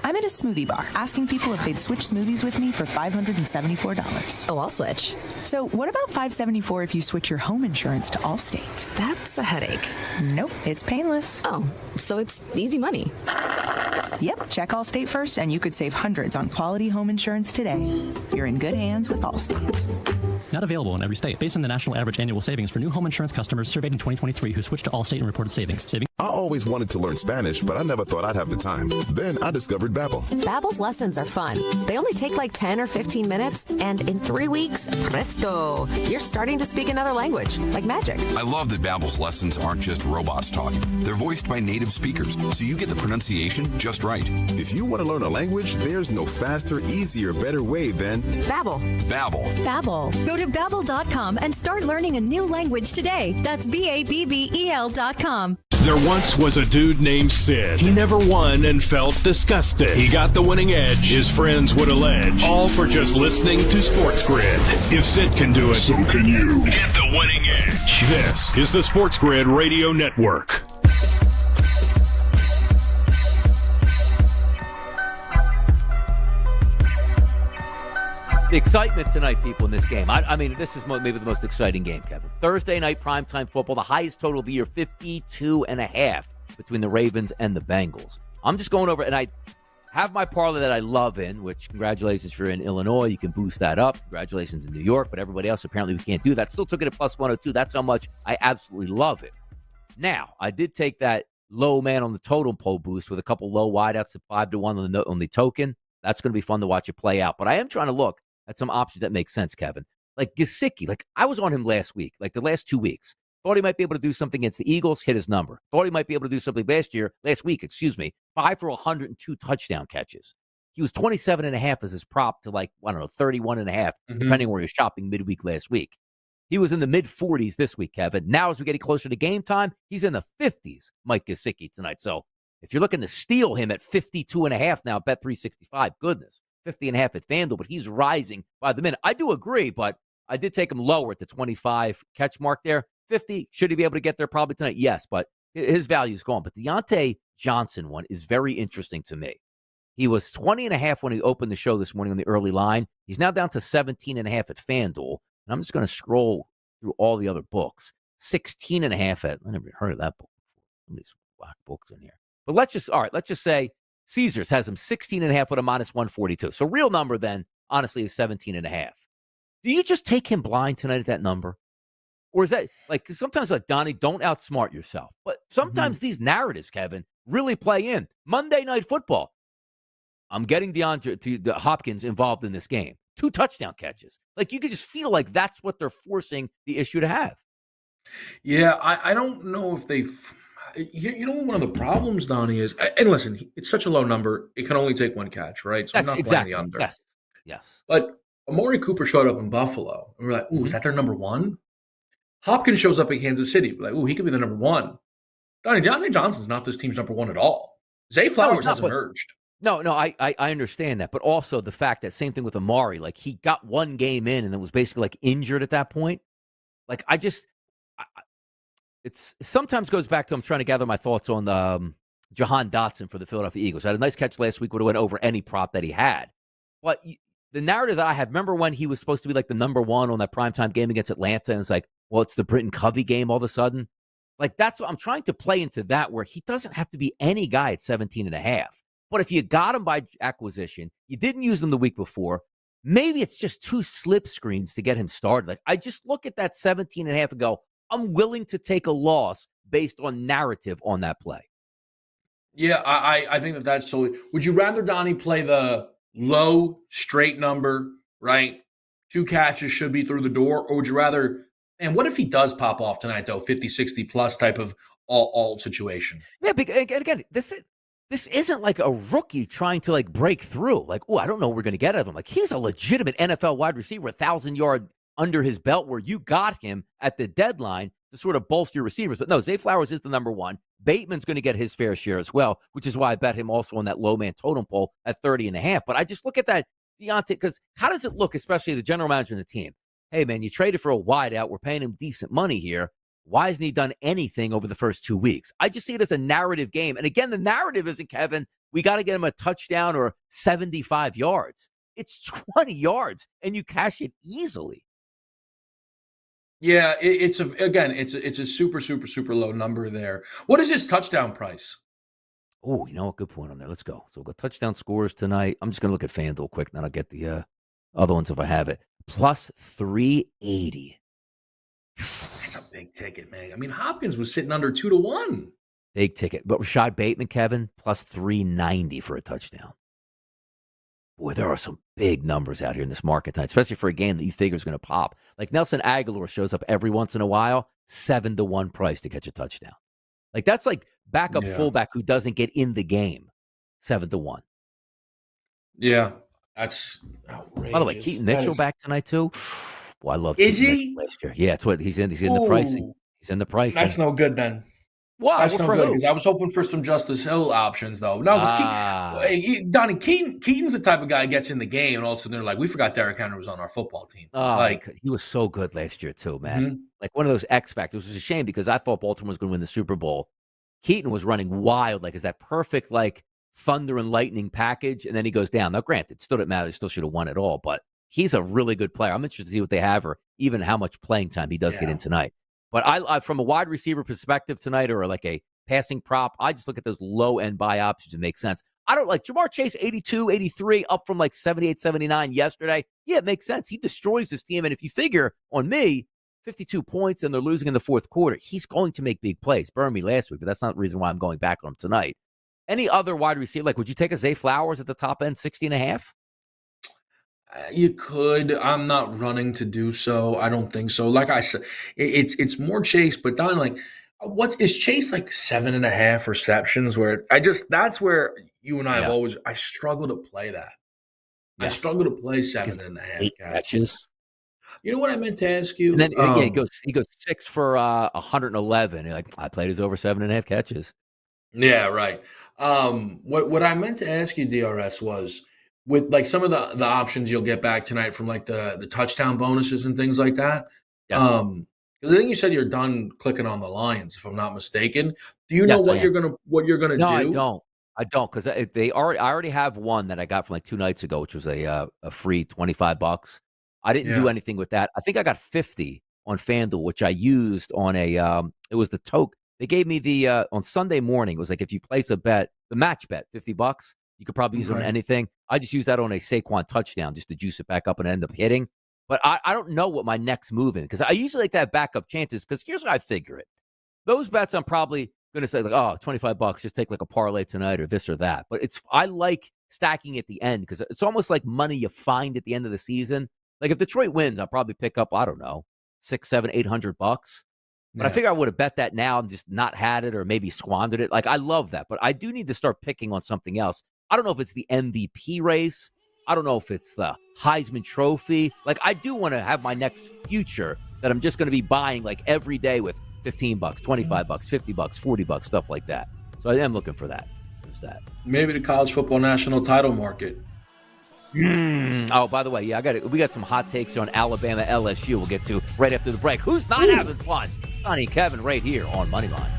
I'm at a smoothie bar asking people if they'd switch smoothies with me for $574. Oh, I'll switch. So what about $574 if you switch your home insurance to Allstate? That's a headache. Nope, it's painless. Oh, so it's easy money. Yep, check Allstate first and you could save hundreds on quality home insurance today. You're in good hands with Allstate. Not available in every state. Based on the national average annual savings for new home insurance customers surveyed in 2023 who switched to Allstate and reported savings. I always wanted to learn Spanish, but I never thought I'd have the time. Then I discovered Babbel. Babbel's lessons are fun. They only take like 10 or 15 minutes, and in 3 weeks, presto, you're starting to speak another language, like magic. I love that Babbel's lessons aren't just robots talking. They're voiced by native speakers, so you get the pronunciation just right. If you want to learn a language, there's no faster, easier, better way than Babbel. Babbel. Babbel. Go to Babbel.com and start learning a new language today. That's BABBEL.com. There once was a dude named Sid. He never won and felt disgusted. He got the winning edge, his friends would allege, all for just listening to SportsGrid. If Sid can do it, so can you. Get the winning edge. This is the SportsGrid Radio Network. The excitement tonight, people, in this game. I mean, this is maybe the most exciting game, Kevin. Thursday night primetime football, the highest total of the year, 52.5 between the Ravens and the Bengals. I'm just going over, and I have my parlay that I love in, which congratulations if you're in Illinois. You can boost that up. Congratulations in New York, but everybody else, apparently we can't do that. Still took it at plus 102. That's how much I absolutely love it. Now, I did take that low man on the totem pole boost with a couple low wideouts at 5-1 on the token. That's going to be fun to watch it play out. But I am trying to look at some options that make sense, Kevin. Like Gesicki, like I was on him last week, like the last 2 weeks. Thought he might be able to do something against the Eagles, hit his number. Thought he might be able to do something last week, 5 for 102 touchdown catches. He was 27.5 as his prop to 31.5, depending where you're shopping midweek last week. He was in the mid-40s this week, Kevin. Now as we're getting closer to game time, he's in the 50s, Mike Gesicki tonight. So if you're looking to steal him at 52.5 now, bet 365, goodness. 50.5 at FanDuel, but he's rising by the minute. I do agree, but I did take him lower at the 25 catch mark there. 50, should he be able to get there probably tonight? Yes, but his value's gone. But Deontay Johnson one is very interesting to me. He was 20.5 when he opened the show this morning on the early line. He's now down to 17.5 at FanDuel. And I'm just going to scroll through all the other books. 16.5 at, I never heard of that book before. Some of these whack books in here. But let's just say Caesars has him 16.5 with a minus 142. So real number then, honestly, is 17.5. Do you just take him blind tonight at that number? Or is that, like, cause sometimes, like, Donnie, don't outsmart yourself. But sometimes these narratives, Kevin, really play in. Monday Night Football. I'm getting the Hopkins involved in this game. 2 touchdown catches. Like, you could just feel like that's what they're forcing the issue to have. Yeah, I don't know if they've – you know what one of the problems, Donnie, is – and listen, it's such a low number. It can only take 1 catch, right? So That's I'm not exactly. playing the under. Yes. But Amari Cooper showed up in Buffalo. And we're like, ooh, is that their number 1? Hopkins shows up in Kansas City. We're like, ooh, he could be the number 1. Donnie, Deontay Johnson's not this team's number 1 at all. Zay Flowers has emerged. No, I understand that. But also the fact that same thing with Amari. Like, he got 1 game in and then was basically, like, injured at that point. Like, it's sometimes goes back to I'm trying to gather my thoughts on Jahan Dotson for the Philadelphia Eagles. I had a nice catch last week, would have went over any prop that he had. But the narrative that I have, remember when he was supposed to be like the number 1 on that primetime game against Atlanta, and it's like, well, it's the Britton Covey game all of a sudden. Like, that's what I'm trying to play into that, where he doesn't have to be any guy at 17.5. But if you got him by acquisition, you didn't use him the week before, maybe it's just 2 slip screens to get him started. Like, I just look at that 17.5 and go, I'm willing to take a loss based on narrative on that play. Yeah, I think that's totally. Would you rather, Donnie, play the low straight number, right? 2 catches should be through the door, or would you rather? And what if he does pop off tonight, though? 50, 60 plus type of all situation. Yeah, again, this isn't like a rookie trying to like break through. Like, oh, I don't know what we're going to get out of him. Like, he's a legitimate NFL wide receiver, 1,000-yard under his belt, where you got him at the deadline to sort of bolster your receivers. But no, Zay Flowers is the number 1. Bateman's going to get his fair share as well, which is why I bet him also on that low man totem pole at 30.5. But I just look at that Deontay, because how does it look, especially the general manager of the team? Hey, man, you traded for a wideout. We're paying him decent money here. Why hasn't he done anything over the first 2 weeks? I just see it as a narrative game. And again, the narrative isn't, Kevin, we got to get him a touchdown or 75 yards. It's 20 yards, and you cash it easily. Yeah, it's a super, super, super low number there. What is his touchdown price? Oh, you know what? Good point on there. Let's go. So we'll go touchdown scores tonight. I'm just going to look at FanDuel quick, then I'll get the other ones if I have it. Plus 380. That's a big ticket, man. I mean, Hopkins was sitting under 2-1. Big ticket. But Rashad Bateman, Kevin, plus 390 for a touchdown. Boy, there are some big numbers out here in this market tonight, especially for a game that you figure is going to pop. Like Nelson Aguilar shows up every once in a while, 7-1 price to catch a touchdown. Like, that's like backup fullback who doesn't get in the game, 7-1. Yeah, that's outrageous. By the way, Keaton Mitchell back tonight too. Boy, I love. Is Keaton he? Mitchell last year. Yeah, it's what he's in. He's in the pricing. He's in the pricing. That's no good then. Why? That's no good, because I was hoping for some Justice Hill options, though. No, Donnie, Keaton's the type of guy who gets in the game, and all of a sudden they're like, we forgot Derrick Henry was on our football team. Like, he was so good last year, too, man. Mm-hmm. Like, one of those X factors. It was a shame because I thought Baltimore was going to win the Super Bowl. Keaton was running wild, like, is that perfect, like, thunder and lightning package, and then he goes down. Now, granted, still didn't matter. He still should have won it all, but he's a really good player. I'm interested to see what they have or even how much playing time he does get in tonight. But I from a wide receiver perspective tonight, or like a passing prop, I just look at those low-end buy options and make sense. I don't like Jamar Chase, 82, 83, up from like 78, 79 yesterday. Yeah, it makes sense. He destroys this team. And if you figure on me, 52 points and they're losing in the fourth quarter, he's going to make big plays. Burned me last week, but that's not the reason why I'm going back on him tonight. Any other wide receiver, like, would you take a Zay Flowers at the top end, 60.5? You could. I'm not running to do so. I don't think so. Like I said, it's more Chase, but Don, like, is Chase like 7.5 receptions? Where that's where you and I have always. I struggle to play that. Yes. I struggle to play 7.5 catches. You know what I meant to ask you? And then he goes 6 for 111. Like, I played his over 7.5 catches. Yeah, right. What I meant to ask you, DRS, was with like some of the options you'll get back tonight from like the touchdown bonuses and things like that. Yes. Because I think you said you're done clicking on the Lions, if I'm not mistaken. Do you know what you're gonna do? I don't because I already have one that I got from like 2 nights ago, which was a free $25. I didn't do anything with that. I think I got 50 on FanDuel, which I used on a it was the token. They gave me the on Sunday morning. It was like if you place a bet, the match bet, $50. You could probably use it on anything. I just used that on a Saquon touchdown just to juice it back up and end up hitting. But I don't know what my next move is because I usually like to have backup chances because here's how I figure it. Those bets I'm probably going to say like, oh, $25, just take like a parlay tonight or this or that. But I like stacking at the end because it's almost like money you find at the end of the season. Like if Detroit wins, I'll probably pick up, I don't know, $600, $700, $800. But I figure I would have bet that now and just not had it or maybe squandered it. Like I love that, but I do need to start picking on something else. I don't know if it's the MVP race. I don't know if it's the Heisman Trophy. Like I do want to have my next future that I'm just going to be buying like every day with $15, $25, $50, $40, stuff like that. So I am looking for that. What's that? Maybe the college football national title market. Oh, by the way, we got some hot takes here on Alabama LSU. We'll get to right after the break. Who's not having fun? Sonny Kevin right here on Moneyline.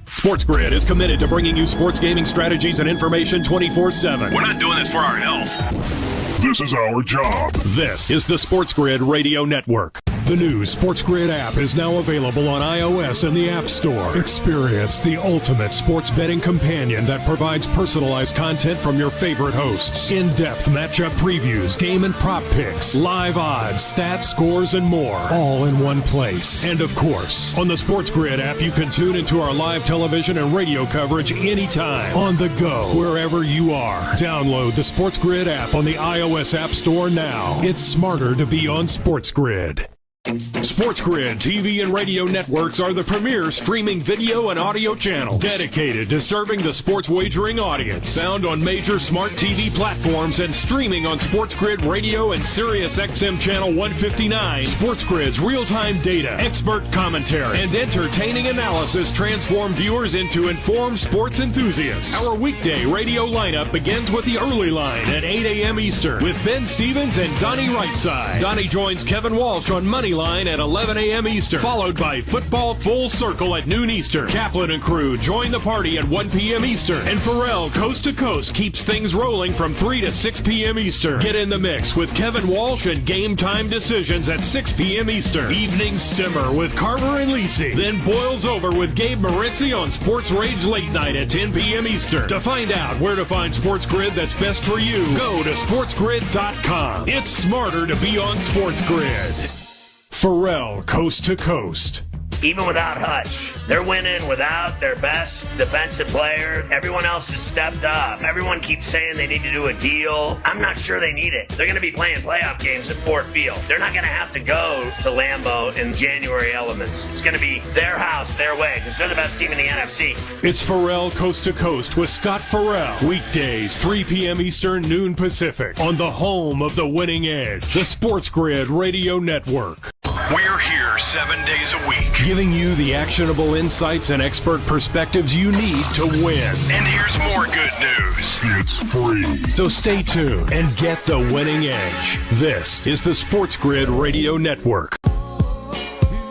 SportsGrid is committed to bringing you sports gaming strategies and information 24/7. We're not doing this for our health. This is our job. This is the SportsGrid Radio Network. The new SportsGrid app is now available on iOS and the App Store. Experience the ultimate sports betting companion that provides personalized content from your favorite hosts. In-depth matchup previews, game and prop picks, live odds, stats, scores, and more. All in one place. And of course, on the SportsGrid app, you can tune into our live television and radio coverage anytime. On the go, wherever you are. Download the SportsGrid app on the iOS App Store now. It's smarter to be on SportsGrid. SportsGrid TV and radio networks are the premier streaming video and audio channels dedicated to serving the sports wagering audience. Found on major smart TV platforms and streaming on SportsGrid Radio and SiriusXM Channel 159. SportsGrid's real-time data, expert commentary, and entertaining analysis transform viewers into informed sports enthusiasts. Our weekday radio lineup begins with the early line at 8 a.m. Eastern with Ben Stevens and Donnie Rightside. Donnie joins Kevin Walsh on Moneyline at 11 a.m. Eastern, followed by Football Full Circle at noon Eastern. Kaplan and crew join the party at 1 p.m. Eastern, and Pharrell Coast to Coast keeps things rolling from 3 to 6 p.m. Eastern. Get in the mix with Kevin Walsh and Game Time Decisions at 6 p.m. Eastern. Evenings simmer with Carver and Lisi, then boils over with Gabe Moritzi on Sports Rage Late Night at 10 p.m. Eastern. To find out where to find SportsGrid that's best for you, go to sportsgrid.com. It's smarter to be on SportsGrid. Pharrell Coast to Coast. Even without Hutch, they're winning without their best defensive player. Everyone else has stepped up. Everyone keeps saying they need to do a deal. I'm not sure they need it. They're going to be playing playoff games at Ford Field. They're not going to have to go to Lambeau in January elements. It's going to be their house, their way, because they're the best team in the NFC. It's Pharrell Coast to Coast with Scott Farrell. Weekdays, 3 p.m. Eastern, noon Pacific, on the home of the winning edge, the SportsGrid Radio Network. We're here 7 days a week, giving you the actionable insights and expert perspectives you need to win. And here's more good news. It's free. So stay tuned and get the winning edge. This is the SportsGrid Radio Network.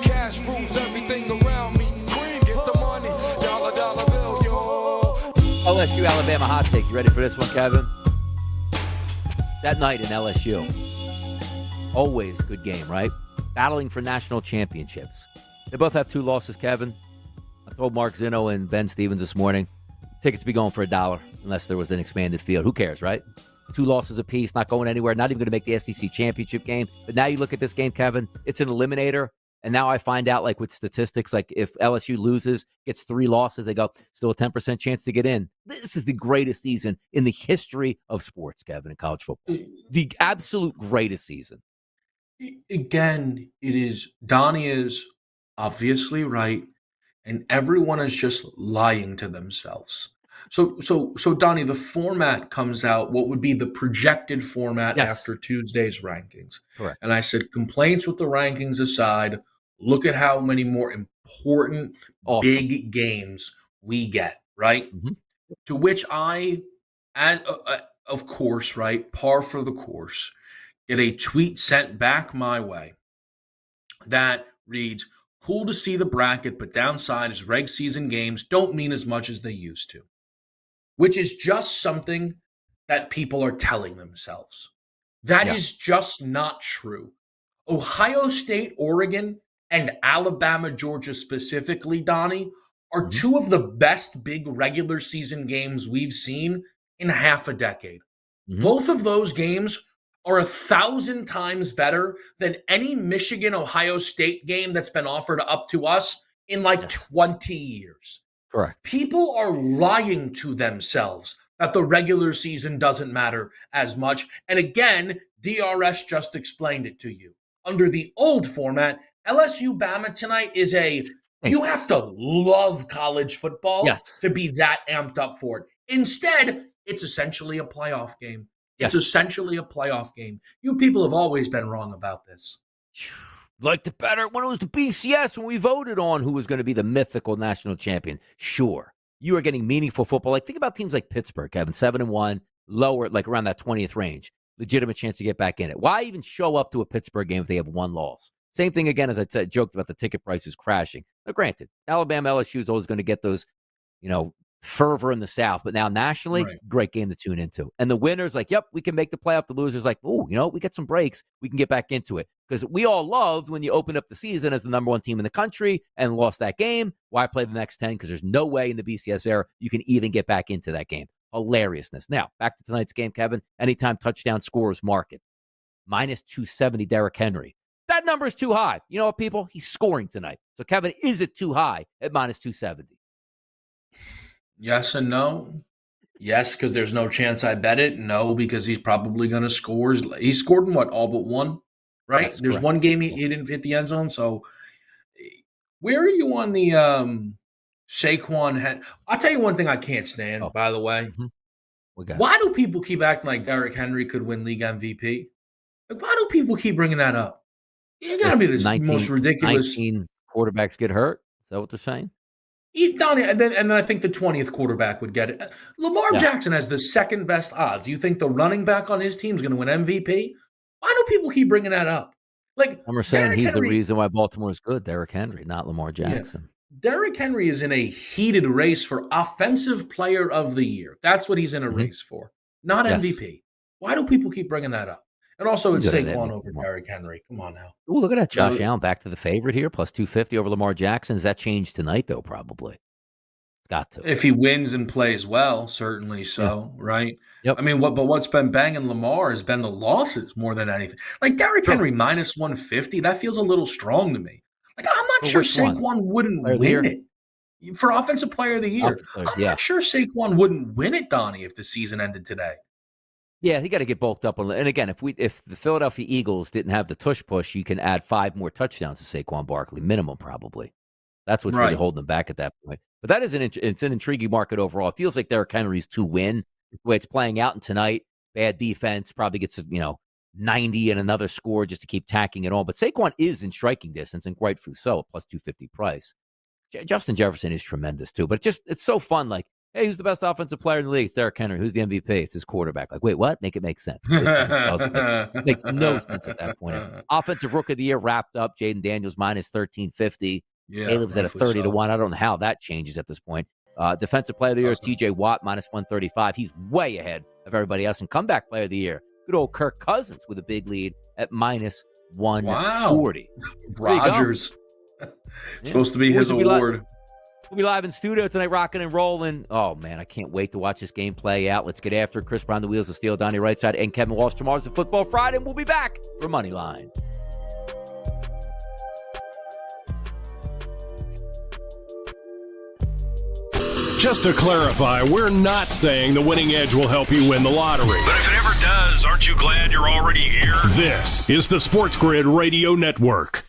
Cash rules everything around me. Cream, get the money. Dollar, dollar bill, yo. LSU Alabama hot take. You ready for this one, Kevin? That night in LSU. Always good game, right? Battling for national championships. They both have 2 losses, Kevin. I told Mark Zinno and Ben Stevens this morning, tickets be going for $1 unless there was an expanded field. Who cares, right? 2 losses apiece, not going anywhere, not even going to make the SEC championship game. But now you look at this game, Kevin, it's an eliminator. And now I find out, like with statistics, like if LSU loses, gets 3 losses, they go, still a 10% chance to get in. This is the greatest season in the history of sports, Kevin, in college football. The absolute greatest season. Again, Donnie is obviously right, and everyone is just lying to themselves. So Donnie, the format comes out, what would be the projected format after Tuesday's rankings. Correct. And I said, complaints with the rankings aside, look at how many more important big games we get, right? Mm-hmm. To which I, of course, right, par for the course, get a tweet sent back my way that reads, cool to see the bracket, but downside is reg season games don't mean as much as they used to, which is just something that people are telling themselves. That is just not true. Ohio State, Oregon, and Alabama, Georgia specifically, Donnie, are two of the best big regular season games we've seen in half a decade. Both of those games are 1,000 times better than any Michigan-Ohio State game that's been offered up to us in 20 years. Correct. People are lying to themselves that the regular season doesn't matter as much. And again, DRS just explained it to you. Under the old format, LSU-Bama tonight is you have to love college football to be that amped up for it. Instead, it's essentially a playoff game. It's essentially a playoff game. You people have always been wrong about this. Liked it better when it was the BCS, when we voted on who was going to be the mythical national champion. Sure, you are getting meaningful football. Like, think about teams like Pittsburgh, Kevin, 7-1, lower, like around that 20th range. Legitimate chance to get back in it. Why even show up to a Pittsburgh game if they have one loss? Same thing again, as I said, joked about the ticket prices crashing. Now, granted, Alabama, LSU is always going to get those, fervor in the South. But now nationally, great game to tune into. And the winners, like, yep, we can make the playoff. The losers, like, oh, we get some breaks. We can get back into it. Because we all loved when you opened up the season as the number one team in the country and lost that game. Why play the next 10? Because there's no way in the BCS era you can even get back into that game. Hilariousness. Now, back to tonight's game, Kevin. Anytime touchdown scorers market. -270 Derrick Henry. That number is too high. You know what, people? He's scoring tonight. So, Kevin, is it too high at -270? Yes and no. Yes, because there's no chance I bet it. No, because he's probably going to score. He scored in what, all but one, right? That's there's correct. One game he didn't hit the end zone. So where are you on the Saquon? I'll tell you one thing I can't stand, by the way. Why do people keep acting like Derrick Henry could win league MVP? Like, why do people keep bringing that up? You got to be the most ridiculous. 19 quarterbacks get hurt? Is that what they're saying? Donnie, and then I think the 20th quarterback would get it. Lamar Jackson has the second best odds. You think the running back on his team is going to win MVP? Why do people keep bringing that up? Like, I'm saying he's the reason why Baltimore is good. Derrick Henry, not Lamar Jackson. Yeah. Derrick Henry is in a heated race for Offensive Player of the Year. That's what he's in a race for, not MVP. Why do people keep bringing that up? And also, it's Saquon over Derrick Henry. Come on now. Oh, look at that. Josh Allen back to the favorite here, +250 over Lamar Jackson. Does that change tonight, though? Probably. It's got to. If he wins and plays well, certainly so, right? Yep. I mean, what's been banging Lamar has been the losses more than anything. Like, Derrick Henry -150, that feels a little strong to me. Like, I'm not sure Saquon wouldn't win it. For Offensive Player of the Year, I'm not sure Saquon wouldn't win it, Donnie, if the season ended today. Yeah, he got to get bulked up. And again, if the Philadelphia Eagles didn't have the tush push, you can add 5 more touchdowns to Saquon Barkley, minimum probably. That's what's really holding them back at that point. But that is it's an intriguing market overall. It feels like Derrick Henry's to win. The way it's playing out, and tonight, bad defense, probably gets 90 and another score just to keep tacking it on. But Saquon is in striking distance, and rightfully so, +250 price. Justin Jefferson is tremendous too. But it's so fun. Like, hey, who's the best offensive player in the league? It's Derrick Henry. Who's the MVP? It's his quarterback. Like, wait, what? Make it make sense. It makes no sense at that point. Offensive Rookie of the Year wrapped up. Jaden Daniels -1350. Caleb's at a 30-1. I don't know how that changes at this point. Defensive Player of the Year, TJ Watt, -135. He's way ahead of everybody else. And Comeback Player of the Year, good old Kirk Cousins with a big lead at -140. Rodgers. Supposed to be his award. We'll be live in studio tonight, rocking and rolling. Oh, man, I can't wait to watch this game play out. Let's get after it. Chris Brown, the Wheels of Steel, Donnie Rightside, and Kevin Walsh. Tomorrow's the Football Friday, and we'll be back for Moneyline. Just to clarify, we're not saying the winning edge will help you win the lottery. But if it ever does, aren't you glad you're already here? This is the SportsGrid Radio Network.